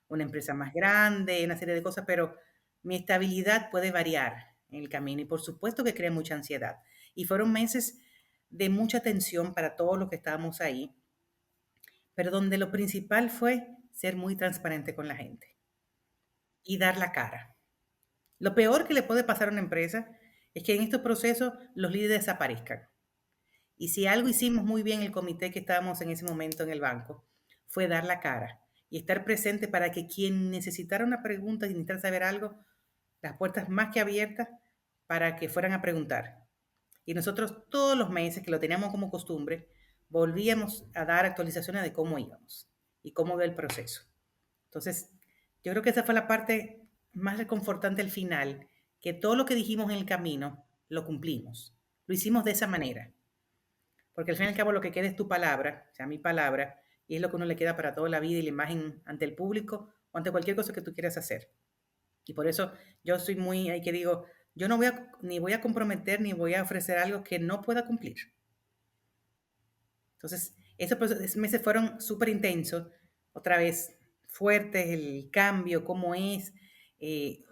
Una empresa más grande, una serie de cosas, pero mi estabilidad puede variar en el camino y por supuesto que crea mucha ansiedad. Y fueron meses de mucha tensión para todos los que estábamos ahí, pero donde lo principal fue ser muy transparente con la gente y dar la cara. Lo peor que le puede pasar a una empresa es que en estos procesos los líderes desaparezcan. Y si algo hicimos muy bien el comité que estábamos en ese momento en el banco, fue dar la cara y estar presente para que quien necesitara una pregunta y necesitara saber algo, las puertas más que abiertas para que fueran a preguntar. Y nosotros todos los meses, que lo teníamos como costumbre, volvíamos a dar actualizaciones de cómo íbamos y cómo iba el proceso. Entonces, yo creo que esa fue la parte más reconfortante al final, que todo lo que dijimos en el camino lo cumplimos. Lo hicimos de esa manera. Porque al fin y al cabo lo que queda es tu palabra, o sea, mi palabra, y es lo que uno le queda para toda la vida y la imagen ante el público o ante cualquier cosa que tú quieras hacer. Y por eso yo soy muy, ahí que digo, yo no voy a, ni voy a comprometer ni voy a ofrecer algo que no pueda cumplir. Entonces, esos meses fueron súper intensos, otra vez fuertes, el cambio, cómo es, eh,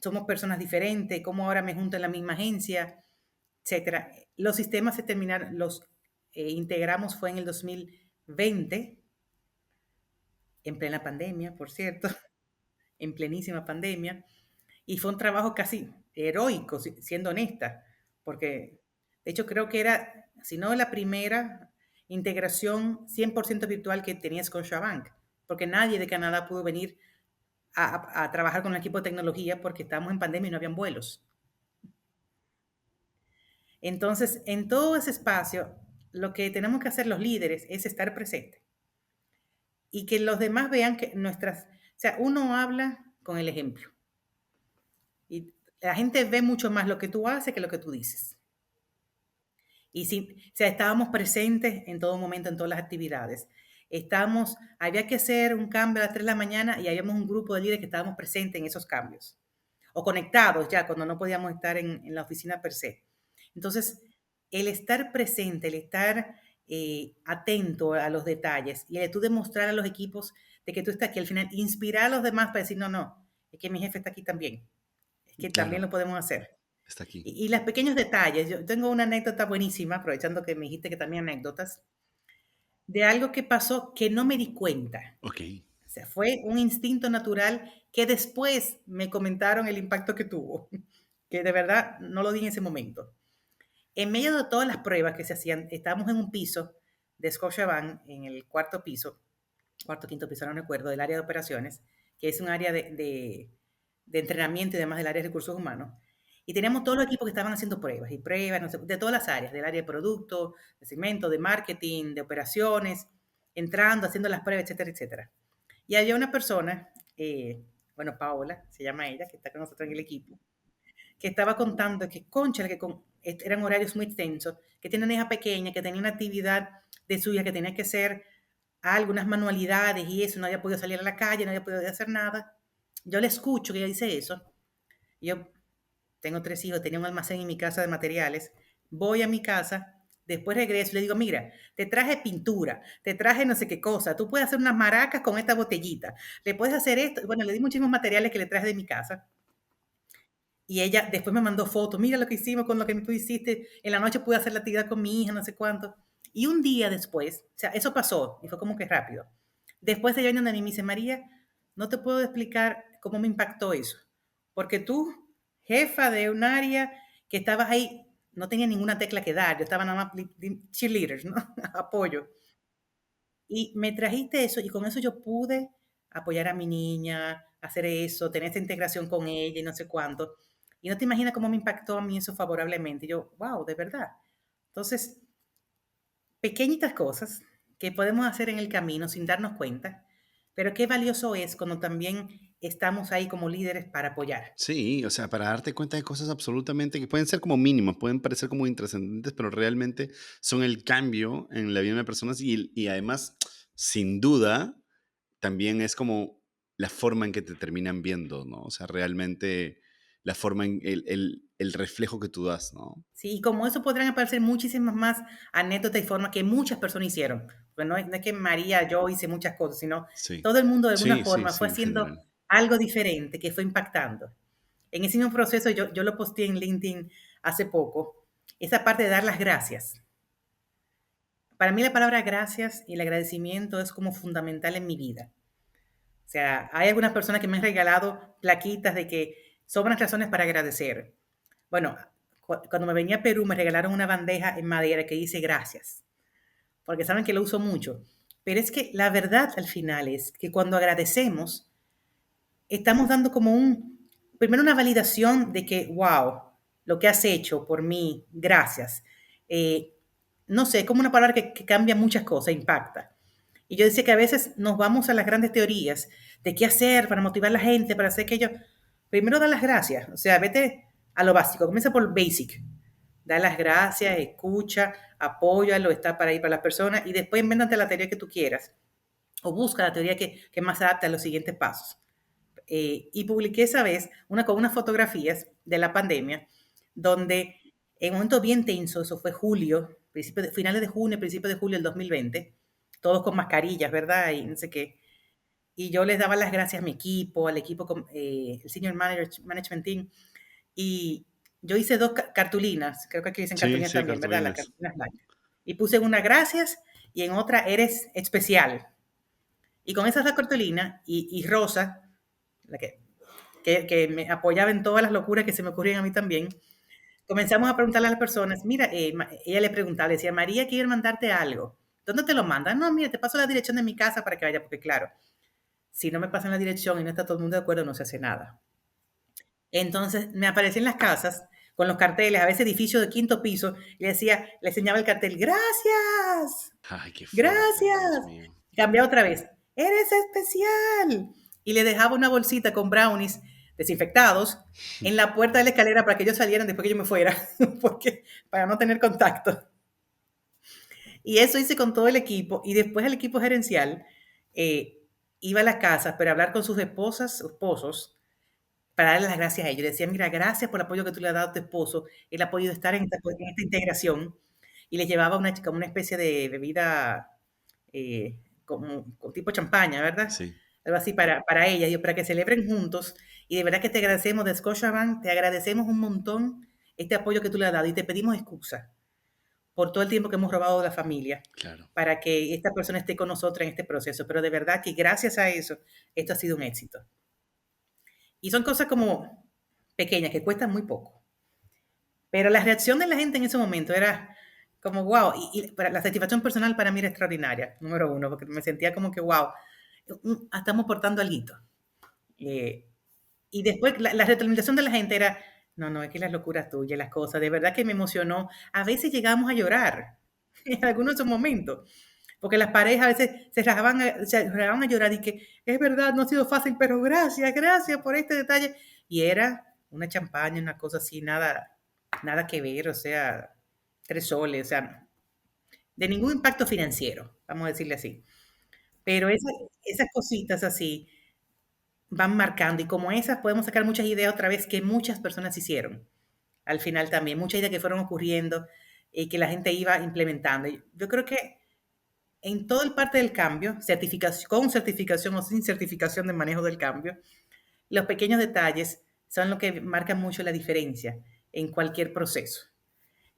somos personas diferentes, cómo ahora me junto en la misma agencia, etcétera. Los sistemas se terminaron, los integramos fue en el 2020, en plena pandemia, por cierto, en plenísima pandemia, y fue un trabajo casi heroico, siendo honesta, porque de hecho creo que era, si no la primera integración 100% virtual que tenías con Scotiabank, porque nadie de Canadá pudo venir a trabajar con el equipo de tecnología porque estábamos en pandemia y no habían vuelos. Entonces, en todo ese espacio, lo que tenemos que hacer los líderes es estar presentes y que los demás vean que o sea, uno habla con el ejemplo. Y la gente ve mucho más lo que tú haces que lo que tú dices. Y sí, o sea, estábamos presentes en todo momento, en todas las actividades. Había que hacer un cambio a las 3 de la mañana y habíamos un grupo de líderes que estábamos presentes en esos cambios. O conectados ya, cuando no podíamos estar en la oficina per se. Entonces, el estar presente, el estar atento a los detalles y el de tú demostrar a los equipos de que tú estás aquí al final, inspirar a los demás para decir, no, no, es que mi jefe está aquí también, es que también Claro, lo podemos hacer. está aquí. Y los pequeños detalles, yo tengo una anécdota buenísima, aprovechando que me dijiste que también anécdotas, de algo que pasó que no me di cuenta. Ok, O sea, fue un instinto natural que después me comentaron el impacto que tuvo, que de verdad no lo di en ese momento. En medio de todas las pruebas que se hacían, estábamos en un piso de Scotiabank, en el cuarto piso, cuarto, quinto piso, no recuerdo, del área de operaciones, que es un área de entrenamiento y demás del área de recursos humanos. Y teníamos todos los equipos que estaban haciendo pruebas y pruebas, no sé, de todas las áreas, del área de producto, de segmento, de marketing, de operaciones, entrando, haciendo las pruebas, etcétera, etcétera. Y había una persona, bueno, Paola, se llama ella, que está con nosotros en el equipo, que estaba contando que, concha, eran horarios muy extensos, que tiene una hija pequeña, que tenía una actividad de suya, que tenía que hacer algunas manualidades y eso, no había podido salir a la calle, no había podido hacer nada. Yo le escucho que ella dice eso. Yo tengo 3 hijos, tenía un almacén en mi casa de materiales. Voy a mi casa, después regreso y le digo, mira, te traje pintura, te traje no sé qué cosa, tú puedes hacer unas maracas con esta botellita, le puedes hacer esto. Bueno, le di muchísimos materiales que le traje de mi casa. Y ella después me mandó fotos, mira lo que hicimos con lo que tú hiciste, en la noche pude hacer la actividad con mi hija, no sé cuánto. Y un día después, o sea, eso pasó y fue como que rápido. Después ella viene a mí y me dice, María, no te puedo explicar cómo me impactó eso, porque tú, jefa de un área que estabas ahí, no tenía ninguna tecla que dar, yo estaba nada más cheerleaders, ¿no? Apoyo. Y me trajiste eso y con eso yo pude apoyar a mi niña, hacer eso, tener esa integración con ella y no sé cuánto. Y no te imaginas cómo me impactó a mí eso favorablemente. Y yo, wow, de verdad. Entonces, pequeñitas cosas que podemos hacer en el camino sin darnos cuenta, pero qué valioso es cuando también estamos ahí como líderes para apoyar. sí, o sea, para darte cuenta de cosas absolutamente que pueden ser como mínimas, pueden parecer como intrascendentes, pero realmente son el cambio en la vida de una persona y además, sin duda, también es como la forma en que te terminan viendo, ¿no? O sea, realmente la forma en el reflejo que tú das, ¿no? Sí, y como eso podrán aparecer muchísimas más anécdotas y formas que muchas personas hicieron. Pues no es que María, yo hice muchas cosas, sino Sí, todo el mundo de alguna sí, sí, forma sí, fue en haciendo general. algo diferente que fue impactando. En ese mismo proceso yo lo posteé en LinkedIn hace poco, esa parte de dar las gracias. Para mí la palabra gracias y el agradecimiento es como fundamental en mi vida. O sea, hay algunas personas que me han regalado plaquitas de que sobran razones para agradecer. Bueno, cuando me venía a Perú me regalaron una bandeja en madera que dice gracias, porque saben que lo uso mucho. Pero es que la verdad al final es que cuando agradecemos, estamos dando como primero una validación de que, wow, lo que has hecho por mí, gracias. Eh, no sé, es como una palabra que cambia muchas cosas, impacta. Y yo decía que a veces nos vamos a las grandes teorías de qué hacer para motivar a la gente, para hacer que ellos. Primero da las gracias, o sea, vete a lo básico, comienza por basic. Da las gracias, escucha, apóyalo, está para ir para las personas y después invéntate la teoría que tú quieras o busca la teoría que más se adapte a los siguientes pasos. Y publiqué esa vez con unas fotografías de la pandemia, donde en un momento bien tenso, eso fue julio, finales de junio, principios de julio del 2020, todos con mascarillas, ¿verdad? Y no sé qué. Y yo les daba las gracias a mi equipo, al equipo, el Senior Management Team, y yo hice dos cartulinas, creo que aquí dicen Sí, cartulinas sí, también, ¿verdad? Las cartulinas. cartulinas blancas. Y puse una gracias y en otra eres especial. Y con esas dos cartulinas y Rosa, la que me apoyaba en todas las locuras que se me ocurrían a mí también, comenzamos a preguntarle a las personas, mira, ella le preguntaba, le decía, María, quiero mandarte algo. ¿Dónde te lo mandan? No, mira, te paso la dirección de mi casa para que vaya, porque claro, si no me pasan la dirección y no está todo el mundo de acuerdo, no se hace nada. Entonces me aparecía en las casas con los carteles, a veces edificio de quinto piso, y le decía, le enseñaba el cartel, gracias, Ay, qué fuerte, Dios gracias. mío. Cambiaba otra vez, eres especial. Y le dejaba una bolsita con brownies desinfectados en la puerta de la escalera para que ellos salieran después que yo me fuera, porque, para no tener contacto. Y eso hice con todo el equipo. Y después el equipo gerencial eh, iba a las casas para hablar con sus esposas, esposos, para darles las gracias a ellos. Decía, mira, gracias por el apoyo que tú le has dado a tu esposo, el apoyo de estar en esta integración. Y les llevaba como una especie de bebida como tipo champaña, ¿verdad? Sí. Algo así para ellas, y para que celebren juntos. Y de verdad que te agradecemos de Scotiabank, te agradecemos un montón este apoyo que tú le has dado y te pedimos excusa por todo el tiempo que hemos robado de la familia Claro. para que esta persona esté con nosotros en este proceso. Pero de verdad que gracias a eso, esto ha sido un éxito. Y son cosas como pequeñas, que cuestan muy poco. Pero la reacción de la gente en ese momento era como wow. Y la satisfacción personal para mí era extraordinaria, número uno, porque me sentía como que wow, estamos portando algo. Eh, y después la retroalimentación de la gente era, no, no, es que las locuras tuyas, las cosas, de verdad que me emocionó. A veces llegamos a llorar en algunos de esos momentos, porque las parejas a veces se rajaban a llorar y que es verdad, no ha sido fácil, pero gracias, gracias por este detalle. Y era una champaña, una cosa así, nada que ver, o sea, 3 soles, o sea, de ningún impacto financiero, vamos a decirle así. Pero esas cositas así van marcando y como esas podemos sacar muchas ideas otra vez que muchas personas hicieron. Al final también, muchas ideas que fueron ocurriendo y que la gente iba implementando. Yo creo que en todo el parte del cambio, con certificación o sin certificación de manejo del cambio, los pequeños detalles son lo que marcan mucho la diferencia en cualquier proceso.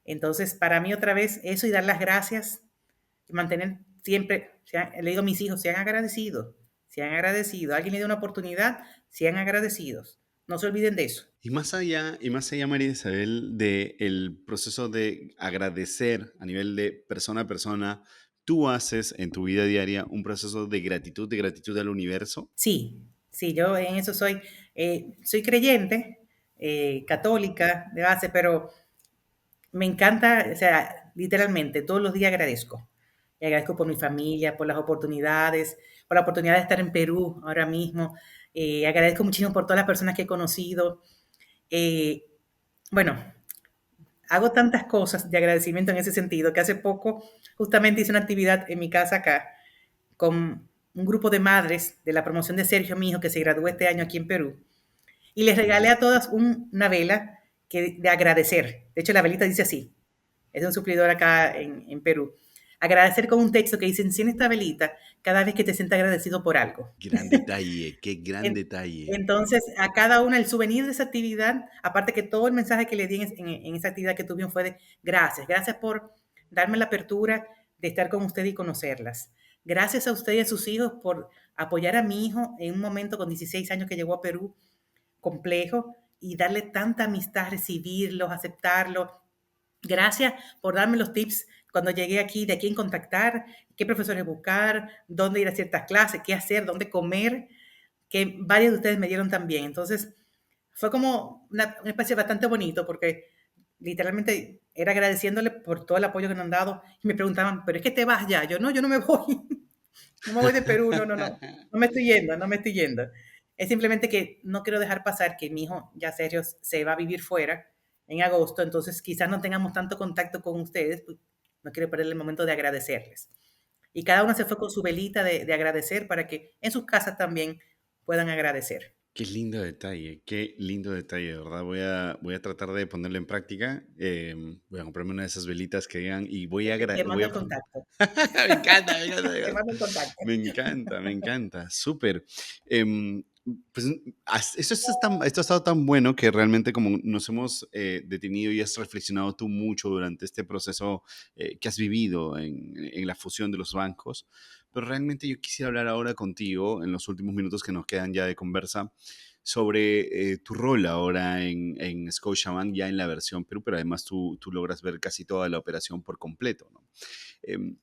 Entonces, para mí otra vez, eso y dar las gracias, mantener siempre, le digo a mis hijos, sean agradecidos, sean agradecidos. Alguien le dio una oportunidad, sean agradecidos. No se olviden de eso. Y más allá, María Isabel, del proceso de agradecer a nivel de persona a persona, ¿tú haces en tu vida diaria un proceso de gratitud al universo? Sí, sí, yo en eso soy creyente, católica de base, pero me encanta, o sea, literalmente, todos los días agradezco. Y agradezco por mi familia, por las oportunidades, por la oportunidad de estar en Perú ahora mismo. Agradezco muchísimo por todas las personas que he conocido. Eh, bueno, hago tantas cosas de agradecimiento en ese sentido que hace poco justamente hice una actividad en mi casa acá con un grupo de madres de la promoción de Sergio, mi hijo, que se graduó este año aquí en Perú. Y les regalé a todas una vela de agradecer. De hecho, la velita dice así, es de un suplidor acá en Perú. Agradecer con un texto que dice, enciende esta velita cada vez que te sientas agradecido por algo. Gran detalle, qué gran En- detalle. Entonces, a cada una el souvenir de esa actividad, aparte que todo el mensaje que le di en esa actividad que tuvieron fue de gracias, gracias por darme la apertura de estar con usted y conocerlas. Gracias a usted y a sus hijos por apoyar a mi hijo en un momento con 16 años que llegó a Perú complejo y darle tanta amistad, recibirlos, aceptarlos. Gracias por darme los tips cuando llegué aquí, de quién contactar, qué profesores buscar, dónde ir a ciertas clases, qué hacer, dónde comer, que varios de ustedes me dieron también. Entonces, fue como un espacio bastante bonito porque literalmente era agradeciéndole por todo el apoyo que nos han dado y me preguntaban, pero es que te vas ya. Yo no me voy, no me voy de Perú, no, no, no, no me estoy yendo, no me estoy yendo. Es simplemente que no quiero dejar pasar que mi hijo ya serio se va a vivir fuera en agosto, entonces quizás no tengamos tanto contacto con ustedes, pues no quiero perder el momento de agradecerles. Y cada uno se fue con su velita de agradecer para que en sus casas también puedan agradecer. Qué lindo detalle, de verdad. Voy a tratar de ponerlo en práctica. Voy a comprarme una de esas velitas que digan y voy a... Te mando el contacto. Me encanta, me encanta, me Te encanta. mando el contacto. Me encanta, me encanta. Súper. Em, pues esto ha estado tan bueno que realmente como nos hemos detenido y has reflexionado tú mucho durante este proceso que has vivido en la fusión de los bancos. Pero realmente yo quisiera hablar ahora contigo, en los últimos minutos que nos quedan ya de conversa, sobre tu rol ahora en Scotiabank, ya en la versión Perú, pero además tú logras ver casi toda la operación por completo, ¿no? Em,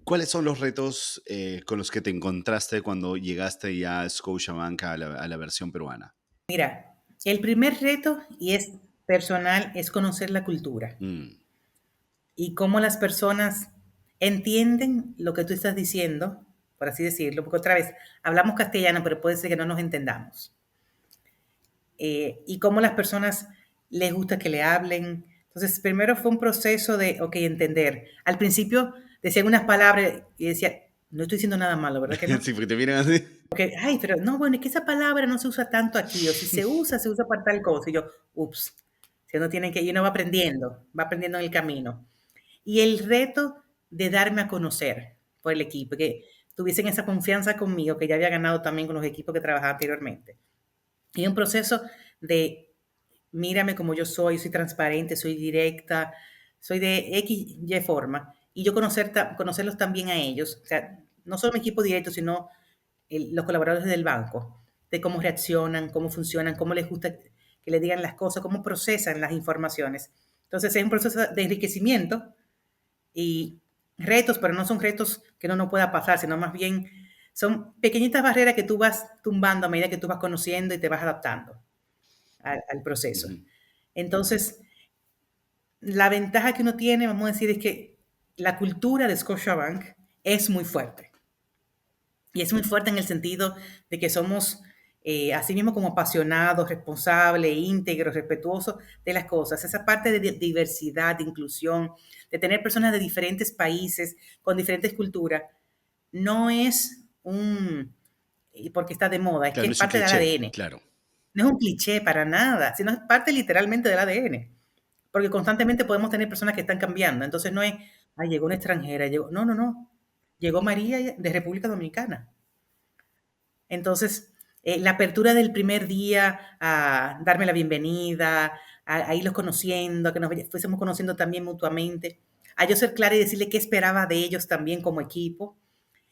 ¿Cuáles son los retos con los que te encontraste cuando llegaste ya a Scotiabank a la versión peruana? Mira, el primer reto, y es personal, es conocer la cultura Mm, y cómo las personas entienden lo que tú estás diciendo, por así decirlo, porque otra vez hablamos castellano, pero puede ser que no nos entendamos. y cómo las personas les gusta que le hablen. Entonces, primero fue un proceso de, ok, entender. Al principio decían unas palabras y decía, no estoy diciendo nada malo, ¿verdad que no? Sí, porque te miran así. Porque, ay, pero no, bueno, es que esa palabra no se usa tanto aquí, o si se usa para tal cosa. Y yo, ups, si uno tiene que, y uno va aprendiendo en el camino. Y el reto de darme a conocer por el equipo, que tuviesen esa confianza conmigo, que ya había ganado también con los equipos que trabajaba anteriormente. Y un proceso de, mírame como yo soy transparente, soy directa, soy de X, Y forma. Y yo conocerlos también a ellos, o sea, no solo mi equipo directo, sino los colaboradores del banco, de cómo reaccionan, cómo funcionan, cómo les gusta que le digan las cosas, cómo procesan las informaciones. Entonces es un proceso de enriquecimiento y retos, pero no son retos que uno no pueda pasar, sino más bien son pequeñitas barreras que tú vas tumbando a medida que tú vas conociendo y te vas adaptando al proceso. Ujú. Entonces, la ventaja que uno tiene, vamos a decir, es que la cultura de Scotiabank es muy fuerte. Y es muy fuerte en el sentido de que somos, así mismo como apasionados, responsables, íntegros, respetuosos de las cosas. Esa parte de diversidad, de inclusión, de tener personas de diferentes países, con diferentes culturas, no es porque está de moda, es que Claro, no es es un parte del cliché, ADN. claro. No es un cliché para nada, sino es parte literalmente del ADN. Porque constantemente podemos tener personas que están cambiando. Entonces no es, ah, llegó una extranjera, llegó. No, no, no. Llegó María de República Dominicana. Entonces, la apertura del primer día a darme la bienvenida, a irlos conociendo, a que nos fuésemos conociendo también mutuamente, a yo ser clara y decirle qué esperaba de ellos también como equipo.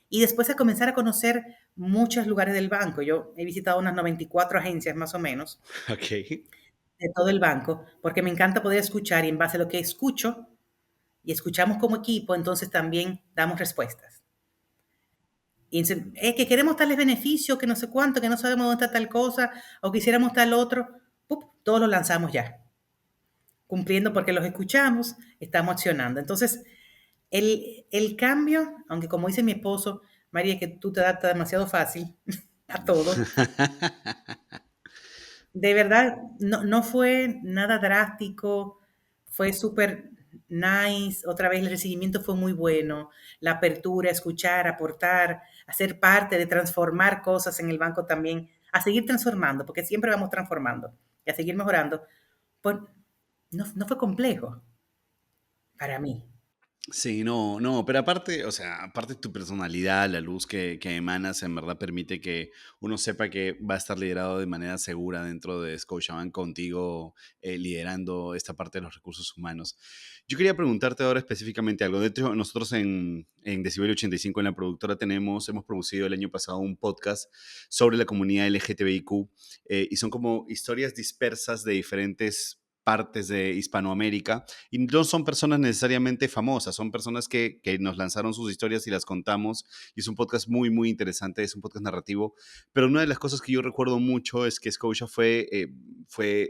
Y después a comenzar a conocer muchos lugares del banco. Yo he visitado unas 94 agencias más o menos Ok. de todo el banco, porque me encanta poder escuchar y en base a lo que escucho y escuchamos como equipo, entonces también damos respuestas. Y dicen, es que queremos tales beneficios, que no sé cuánto, que no sabemos dónde está tal cosa, o quisiéramos tal otro, ¡pup! Todos lo lanzamos ya, cumpliendo porque los escuchamos, estamos accionando. Entonces, el cambio, aunque como dice mi esposo, María, que tú te adaptas demasiado fácil a todo, de verdad, no, no fue nada drástico, fue súper nice, otra vez el recibimiento fue muy bueno, la apertura, escuchar, aportar, hacer parte de transformar cosas en el banco también, a seguir transformando, porque siempre vamos transformando y a seguir mejorando, pues no, no fue complejo para mí. Sí, no, no, pero aparte, o sea, aparte tu personalidad, la luz que emanas, en verdad permite que uno sepa que va a estar liderado de manera segura dentro de Scotiabank contigo, liderando esta parte de los recursos humanos. Yo quería preguntarte ahora específicamente algo. De hecho, nosotros en Decibel 85, en la productora, hemos producido el año pasado un podcast sobre la comunidad LGTBIQ, y son como historias dispersas de diferentes partes de Hispanoamérica y no son personas necesariamente famosas, son personas que nos lanzaron sus historias y las contamos. Y es un podcast muy, muy interesante, es un podcast narrativo. Pero una de las cosas que yo recuerdo mucho es que Scotia fue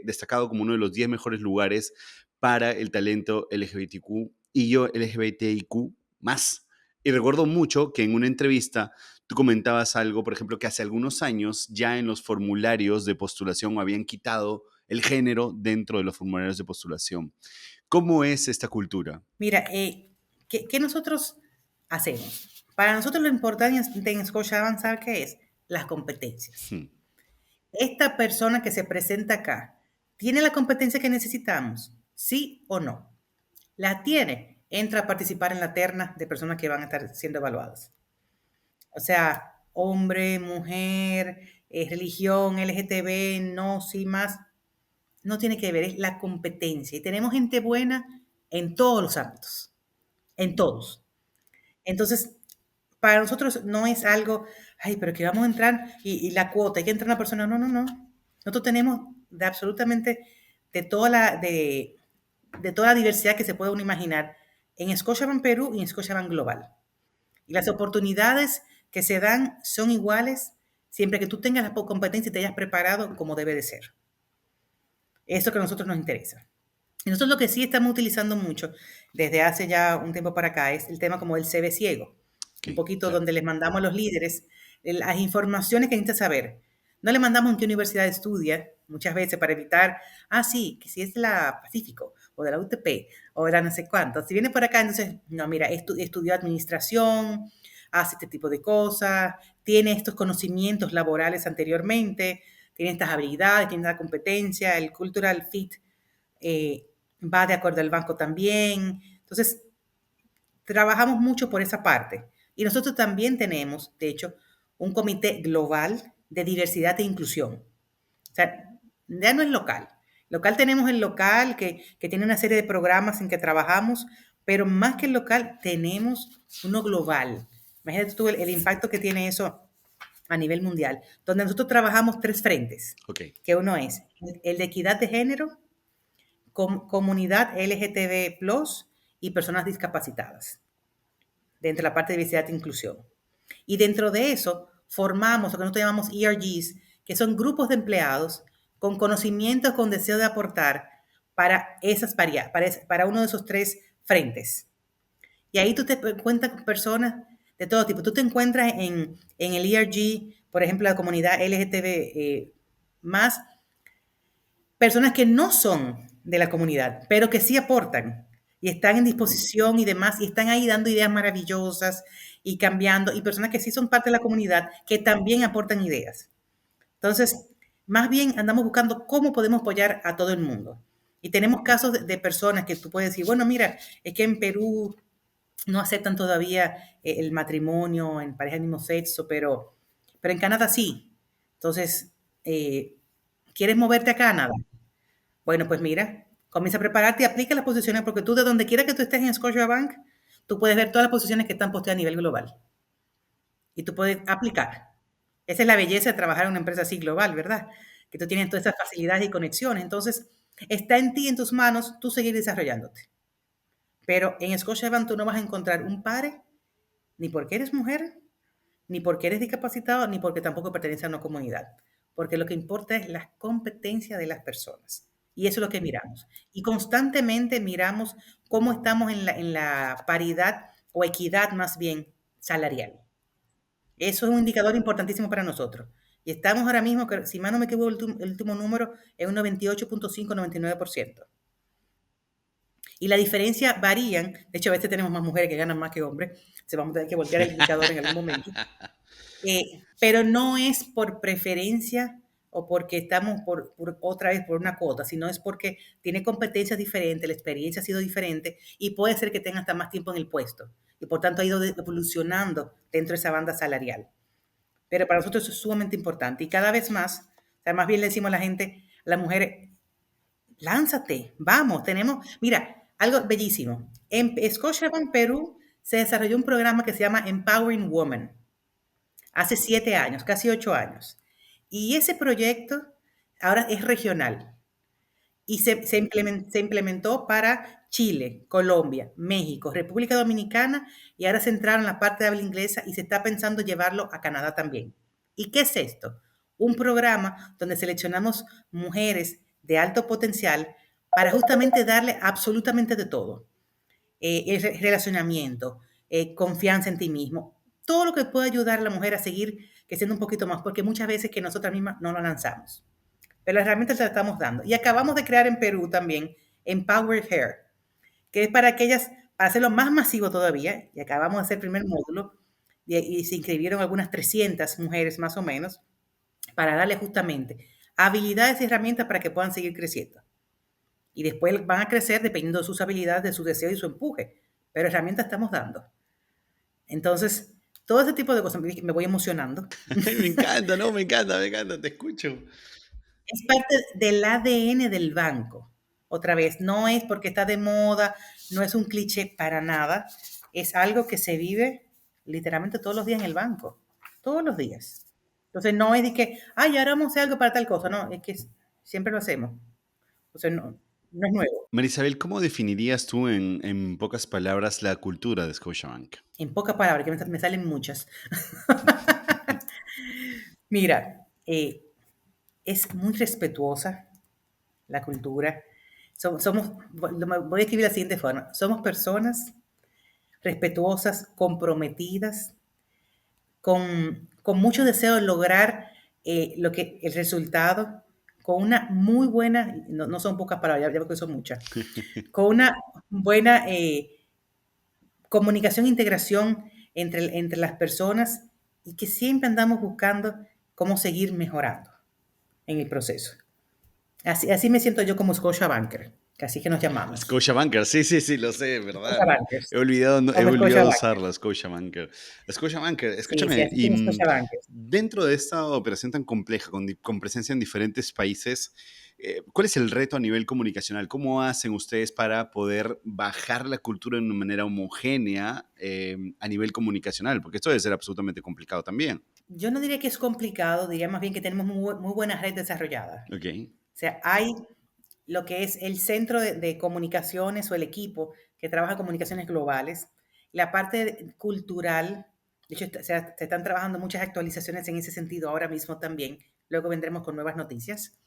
destacado como uno de los 10 mejores lugares para el talento LGBTQ y yo LGBTIQ más. Y recuerdo mucho que en una entrevista tú comentabas algo, por ejemplo, que hace algunos años ya en los formularios de postulación habían quitado el género dentro de los formularios de postulación. ¿Cómo es esta cultura? Mira, ¿qué nosotros hacemos? Para nosotros lo importante en Scotiabank, ¿sabe qué es? Las competencias. Hmm. Esta persona que se presenta acá, ¿tiene la competencia que necesitamos? ¿Sí o no? La tiene. Entra a participar en la terna de personas que van a estar siendo evaluadas. O sea, hombre, mujer, religión, LGTB, no, sí más. No tiene que ver, es la competencia. Y tenemos gente buena en todos los ámbitos, en todos. Entonces, para nosotros no es algo, ay, pero que vamos a entrar y la cuota, hay que entrar una persona. No, no, no. Nosotros tenemos de absolutamente de toda la diversidad que se puede uno imaginar en Scotiabank Perú y en Scotiabank Global. Y las oportunidades que se dan son iguales siempre que tú tengas la competencia y te hayas preparado como debe de ser. Eso que a nosotros nos interesa. Y nosotros lo que sí estamos utilizando mucho desde hace ya un tiempo para acá es el tema como el CV ciego. Un Ok, poquito claro. donde les mandamos a los líderes las informaciones que necesitan saber. No le mandamos en qué universidad estudia, muchas veces para evitar, sí, que si es de la Pacífico o de la UTP o de la no sé cuánto. Si viene por acá, entonces, no, mira, estudió administración, hace este tipo de cosas, tiene estos conocimientos laborales anteriormente, tiene estas habilidades, tiene la competencia, el cultural fit eh, va de acuerdo al banco también. Entonces, trabajamos mucho por esa parte. Y nosotros también tenemos, de hecho, un comité global de diversidad e inclusión. O sea, ya no es local. Local tenemos el local que tiene una serie de programas en que trabajamos, pero más que el local tenemos uno global. Imagínate tú el impacto que tiene eso a nivel mundial, donde nosotros trabajamos 3 frentes, Ok. que uno es el de equidad de género, comunidad LGTB+, y personas discapacitadas, dentro de la parte de diversidad e inclusión. Y dentro de eso formamos lo que nosotros llamamos ERGs, que son grupos de empleados con conocimiento, con deseo de aportar para para uno de esos 3 frentes. Y ahí tú te encuentras con personas de todo tipo. Tú te encuentras en el ERG, por ejemplo, la comunidad LGTB más, personas que no son de la comunidad, pero que sí aportan y están en disposición y demás, y están ahí dando ideas maravillosas y cambiando, y personas que sí son parte de la comunidad, que también aportan ideas. Entonces, más bien andamos buscando cómo podemos apoyar a todo el mundo. Y tenemos casos de personas que tú puedes decir, bueno, mira, es que en Perú no aceptan todavía el matrimonio en pareja del mismo sexo, pero en Canadá sí. Entonces, ¿quieres moverte a Canadá? Bueno, pues mira, comienza a prepararte y aplica las posiciones, porque tú de donde quiera que tú estés en Scotiabank, tú puedes ver todas las posiciones que están posteadas a nivel global y tú puedes aplicar. Esa es la belleza de trabajar en una empresa así global, ¿verdad? Que tú tienes todas esas facilidades y conexiones. Entonces, está en ti, en tus manos, tú seguir desarrollándote. Pero en Scotiabank tú no vas a encontrar un pare, ni porque eres mujer, ni porque eres discapacitado, ni porque tampoco perteneces a una comunidad. Porque lo que importa es la competencia de las personas. Y eso es lo que miramos. Y constantemente miramos cómo estamos en la paridad o equidad más bien salarial. Eso es un indicador importantísimo para nosotros. Y estamos ahora mismo, si mal no me equivoco, el último número es un 98.5-99%. Y la diferencia varían, de hecho a veces tenemos más mujeres que ganan más que hombres, se vamos a tener que voltear el indicador en algún momento. Pero no es por preferencia o porque estamos otra vez por una cuota, sino es porque tiene competencias diferentes, la experiencia ha sido diferente y puede ser que tenga hasta más tiempo en el puesto y por tanto ha ido evolucionando dentro de esa banda salarial. Pero para nosotros eso es sumamente importante y cada vez más, o sea, más bien le decimos a la gente, a las mujeres, lánzate, vamos, mira, algo bellísimo. En Scotiabank, Perú, se desarrolló un programa que se llama Empowering Women hace 7 años, casi 8 años. Y ese proyecto ahora es regional y se implementó para Chile, Colombia, México, República Dominicana y ahora se entraron en la parte de habla inglesa y se está pensando llevarlo a Canadá también. ¿Y qué es esto? Un programa donde seleccionamos mujeres de alto potencial para justamente darle absolutamente de todo. Relacionamiento, confianza en ti mismo, todo lo que pueda ayudar a la mujer a seguir creciendo un poquito más, porque muchas veces que nosotras mismas no lo lanzamos. Pero las herramientas se las estamos dando. Y acabamos de crear en Perú también Empower Hair, que es para aquellas, para hacerlo más masivo todavía, y acabamos de hacer el primer módulo, y se inscribieron algunas 300 mujeres más o menos, para darle justamente habilidades y herramientas para que puedan seguir creciendo. Y después van a crecer dependiendo de sus habilidades, de su deseo y su empuje. Pero herramientas estamos dando. Entonces, todo ese tipo de cosas me voy emocionando. Me encanta, no, me encanta, te escucho. Es parte del ADN del banco. Otra vez, no es porque está de moda, no es un cliché para nada. Es algo que se vive literalmente todos los días en el banco. Todos los días. Entonces, no es de que, ahora vamos a hacer algo para tal cosa. No, es que siempre lo hacemos. O sea, no es nuevo. Marisabel, ¿cómo definirías tú en pocas palabras la cultura de Scotiabank? En pocas palabras, que me salen muchas. Mira, es muy respetuosa la cultura. Voy a escribir de la siguiente forma. Somos personas respetuosas, comprometidas, con mucho deseo de lograr el resultado, con una muy buena, no son pocas palabras, ya veo que son muchas, con una buena comunicación e integración entre las personas y que siempre andamos buscando cómo seguir mejorando en el proceso. Así me siento yo como Scotiabanker, que así que nos llamamos. Scotiabanker, sí, sí, sí, lo sé, ¿verdad? Scotiabankers, He olvidado, he como olvidado Scotiabanker. usarla, Scotiabanker. Scotiabanker, Sí, sí, escúchame, así y como Scotiabankers. dentro de esta operación tan compleja, con presencia en diferentes países, ¿cuál es el reto a nivel comunicacional? ¿Cómo hacen ustedes para poder bajar la cultura de una manera homogénea a nivel comunicacional? Porque esto debe ser absolutamente complicado también. Yo no diría que es complicado, diría más bien que tenemos muy buena red desarrollada. Ok, O sea, hay lo que es el centro de comunicaciones o el equipo que trabaja comunicaciones globales, la parte cultural, de hecho, se están trabajando muchas actualizaciones en ese sentido ahora mismo también. Luego vendremos con nuevas noticias.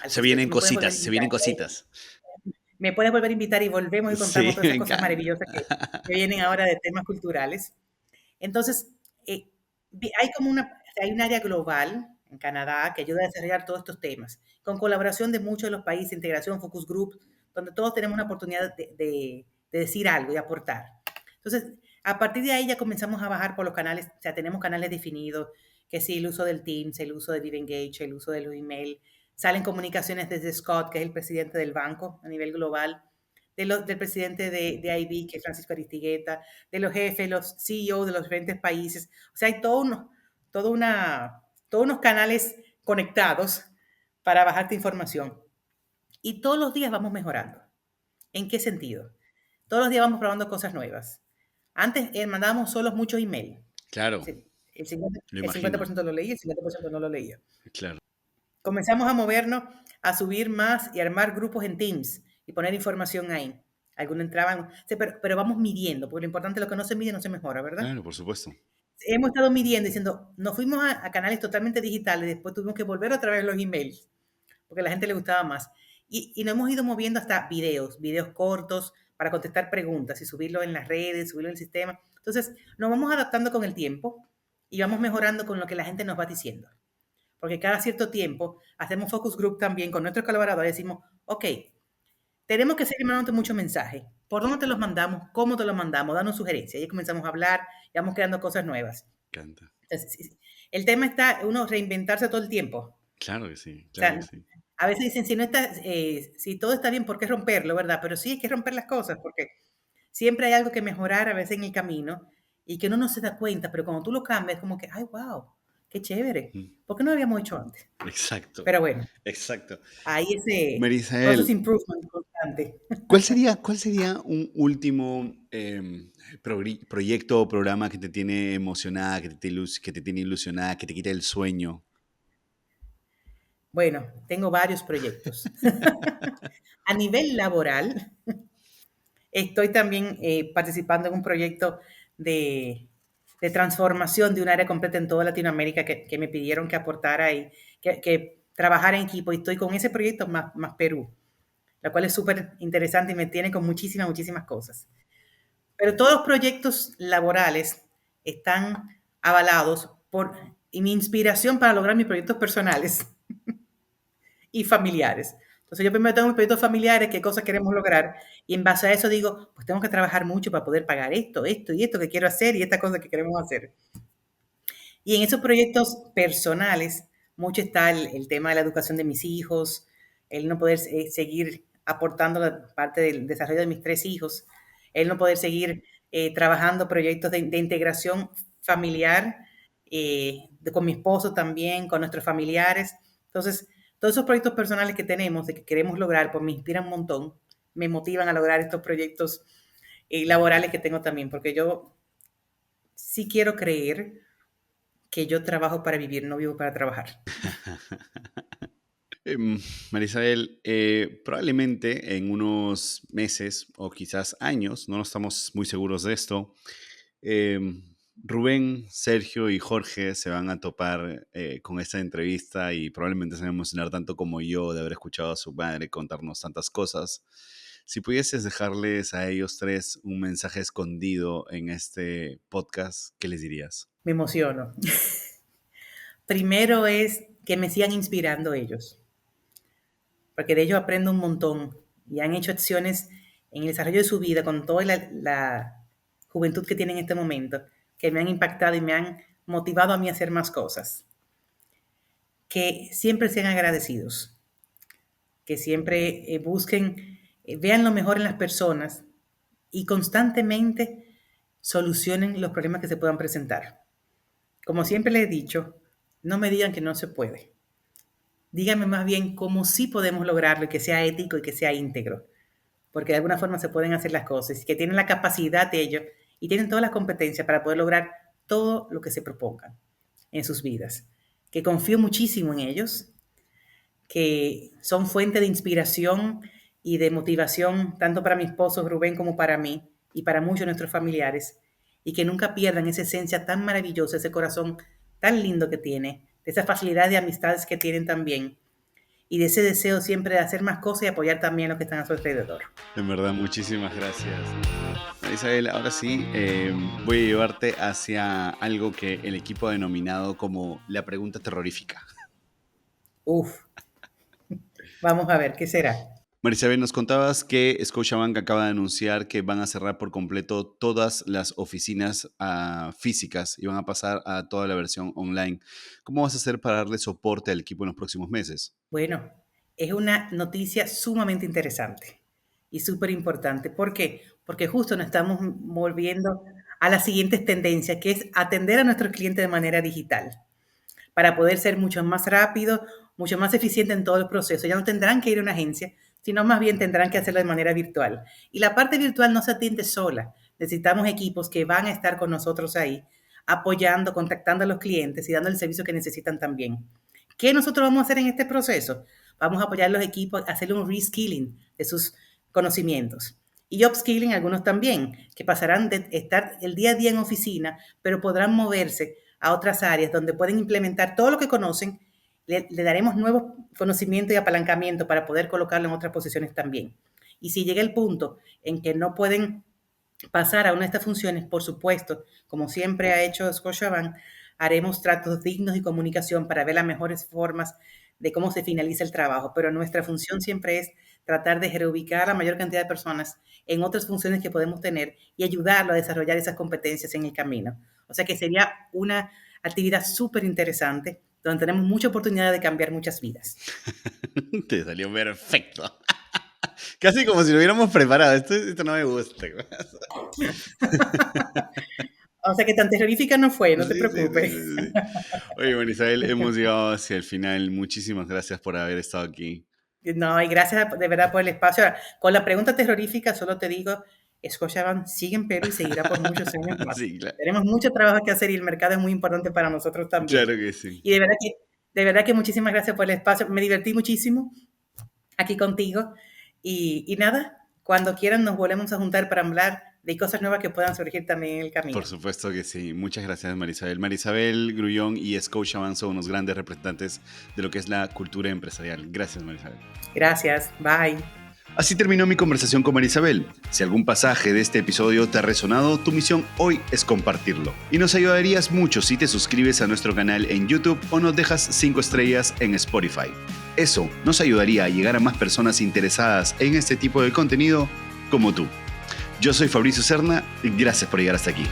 se Así que vienen me puedes volver cositas, a se invitar. vienen cositas. Me puedes volver a invitar y volvemos y contamos Sí, todas me esas cosas encanta. maravillosas que vienen ahora de temas culturales. Entonces, hay como hay un área global en Canadá que ayuda a desarrollar todos estos temas, con colaboración de muchos de los países, integración, focus group, donde todos tenemos una oportunidad de decir algo y aportar. Entonces, a partir de ahí ya comenzamos a bajar por los canales, o sea, tenemos canales definidos, que sí, el uso del Teams, el uso de Vive Engage, el uso del email, salen comunicaciones desde Scott, que es el presidente del banco a nivel global, del presidente de IB, que es Francisco Aristigueta, de los jefes, los CEO de los diferentes países. O sea, hay todo todos unos canales conectados para bajarte información. Y todos los días vamos mejorando. ¿En qué sentido? Todos los días vamos probando cosas nuevas. Antes mandábamos solo muchos emails. Claro, El 50%, lo el imagino. 50% lo leía, el 50% no lo leía. Claro. Comenzamos a movernos, a subir más y armar grupos en Teams y poner información ahí. Algunos entraban, sí, pero vamos midiendo, porque lo importante, lo que no se mide no se mejora, ¿verdad? Claro, por supuesto. Hemos estado midiendo, diciendo, nos fuimos a canales totalmente digitales, después tuvimos que volver otra vez los emails, porque a la gente le gustaba más. Y nos hemos ido moviendo hasta videos cortos para contestar preguntas y subirlo en las redes, subirlo en el sistema. Entonces, nos vamos adaptando con el tiempo y vamos mejorando con lo que la gente nos va diciendo. Porque cada cierto tiempo hacemos focus group también con nuestros colaboradores y decimos, ok, tenemos que seguir mandándote muchos mensajes. ¿Por dónde te los mandamos? ¿Cómo te los mandamos? Danos sugerencias. Y comenzamos a hablar y vamos creando cosas nuevas. Canta. Entonces, el tema está uno reinventarse todo el tiempo. O Claro que sí, claro que sea, sí. a veces dicen, si todo está bien, ¿por qué romperlo, verdad? Pero sí hay que romper las cosas porque siempre hay algo que mejorar a veces en el camino y que uno no se da cuenta, pero cuando tú lo cambias, como que, ay, wow, qué chévere. Mm, ¿Por qué no lo habíamos hecho antes? exacto, Pero bueno, exacto. hay ese process Marisael, improvement constante. ¿cuál sería un último proyecto o programa que te tiene emocionada, que te tiene ilusionada, que te quita el sueño? Bueno, tengo varios proyectos. A nivel laboral, estoy también participando en un proyecto de, de transformación de un área completa en toda Latinoamérica que me pidieron que aportara y que trabajara en equipo. Y estoy con ese proyecto más Perú, la cual es súper interesante y me tiene con muchísimas cosas. Pero todos los proyectos laborales están avalados y mi inspiración para lograr mis proyectos personales y familiares. Entonces yo primero tengo mis proyectos familiares, qué cosas queremos lograr, y en base a eso digo, pues tengo que trabajar mucho para poder pagar esto y esto que quiero hacer y esta cosa que queremos hacer. Y en esos proyectos personales, mucho está el tema de la educación de mis hijos, el no poder seguir aportando la parte del desarrollo de mis tres hijos, el no poder seguir trabajando proyectos de integración familiar con mi esposo también, con nuestros familiares. Entonces, todos esos proyectos personales que tenemos, de que queremos lograr, pues me inspiran un montón, me motivan a lograr estos proyectos laborales que tengo también, porque yo sí quiero creer que yo trabajo para vivir, no vivo para trabajar. Em, Marisabel, probablemente en unos meses o quizás años, no estamos muy seguros de esto, em, Rubén, Sergio y Jorge se van a topar con esta entrevista y probablemente se van a emocionar tanto como yo de haber escuchado a su madre contarnos tantas cosas. Si pudieses dejarles a ellos tres un mensaje escondido en este podcast, ¿qué les dirías? Me emociono. Primero es que me sigan inspirando ellos. porque de ellos aprendo un montón y han hecho acciones en el desarrollo de su vida con toda la juventud que tienen en este momento, que me han impactado y me han motivado a mí a hacer más cosas. Que siempre sean agradecidos, que siempre busquen, vean lo mejor en las personas y constantemente solucionen los problemas que se puedan presentar. Como siempre les he dicho, no me digan que no se puede. Díganme más bien cómo sí podemos lograrlo y que sea ético y que sea íntegro. Porque de alguna forma se pueden hacer las cosas y que tienen la capacidad de ello y tienen todas las competencias para poder lograr todo lo que se propongan en sus vidas. Que confío muchísimo en ellos, que son fuente de inspiración y de motivación tanto para mi esposo Rubén como para mí y para muchos de nuestros familiares, y que nunca pierdan esa esencia tan maravillosa, ese corazón tan lindo que tiene, de esa facilidad de amistades que tienen también, y de ese deseo siempre de hacer más cosas y apoyar también a los que están a su alrededor. En verdad, muchísimas gracias. Isabel, ahora sí, voy a llevarte hacia algo que el equipo ha denominado como la pregunta terrorífica. Uf, vamos a ver, ¿qué será? Marisabel, nos contabas que Scotiabank acaba de anunciar que van a cerrar por completo todas las oficinas físicas y van a pasar a toda la versión online. ¿Cómo vas a hacer para darle soporte al equipo en los próximos meses? Bueno, es una noticia sumamente interesante y súper importante. ¿Por qué? Porque justo nos estamos volviendo a las siguientes tendencias, que es atender a nuestros clientes de manera digital, para poder ser mucho más rápido, mucho más eficiente en todo el proceso. Ya no tendrán que ir a una agencia, sino más bien tendrán que hacerlo de manera virtual. Y la parte virtual no se atiende sola. Necesitamos equipos que van a estar con nosotros ahí, apoyando, contactando a los clientes y dando el servicio que necesitan también. ¿Qué nosotros vamos a hacer en este proceso? Vamos a apoyar a los equipos a hacer un reskilling de sus conocimientos. Y upskilling algunos también, que pasarán de estar el día a día en oficina, pero podrán moverse a otras áreas donde pueden implementar todo lo que conocen. Le daremos nuevos conocimientos y apalancamiento para poder colocarlo en otras posiciones también. Y si llega el punto en que no pueden pasar a una de estas funciones, por supuesto, como siempre ha hecho Scotiabank, haremos tratos dignos y comunicación para ver las mejores formas de cómo se finaliza el trabajo. Pero nuestra función siempre es tratar de reubicar a la mayor cantidad de personas en otras funciones que podemos tener y ayudarlo a desarrollar esas competencias en el camino. O sea que sería una actividad súper interesante donde tenemos mucha oportunidad de cambiar muchas vidas. Te salió perfecto. Casi como si lo hubiéramos preparado. Esto no me gusta. O sea que tan terrorífica no fue, no te preocupes. Sí. Oye, bueno, Isabel, hemos llegado hacia el final. Muchísimas gracias por haber estado aquí. No, y gracias de verdad por el espacio. Ahora, con la pregunta terrorífica solo te digo, Scotiabank sigue en Perú y seguirá por muchos años más. Sí, claro. Tenemos mucho trabajo que hacer y el mercado es muy importante para nosotros también. Claro que sí. Y de verdad que muchísimas gracias por el espacio. Me divertí muchísimo aquí contigo. Y nada, cuando quieran nos volvemos a juntar para hablar de cosas nuevas que puedan surgir también en el camino. Por supuesto que sí. Muchas gracias, Marisabel. Marisabel Grullón y Scotiabank son unos grandes representantes de lo que es la cultura empresarial. Gracias, Marisabel. Gracias. Bye. Así terminó mi conversación con Marisabel. Si algún pasaje de este episodio te ha resonado, tu misión hoy es compartirlo. Y nos ayudarías mucho si te suscribes a nuestro canal en YouTube o nos dejas 5 estrellas en Spotify. Eso nos ayudaría a llegar a más personas interesadas en este tipo de contenido como tú. Yo soy Fabricio Serna y gracias por llegar hasta aquí.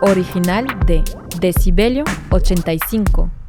Original de Decibelio 85.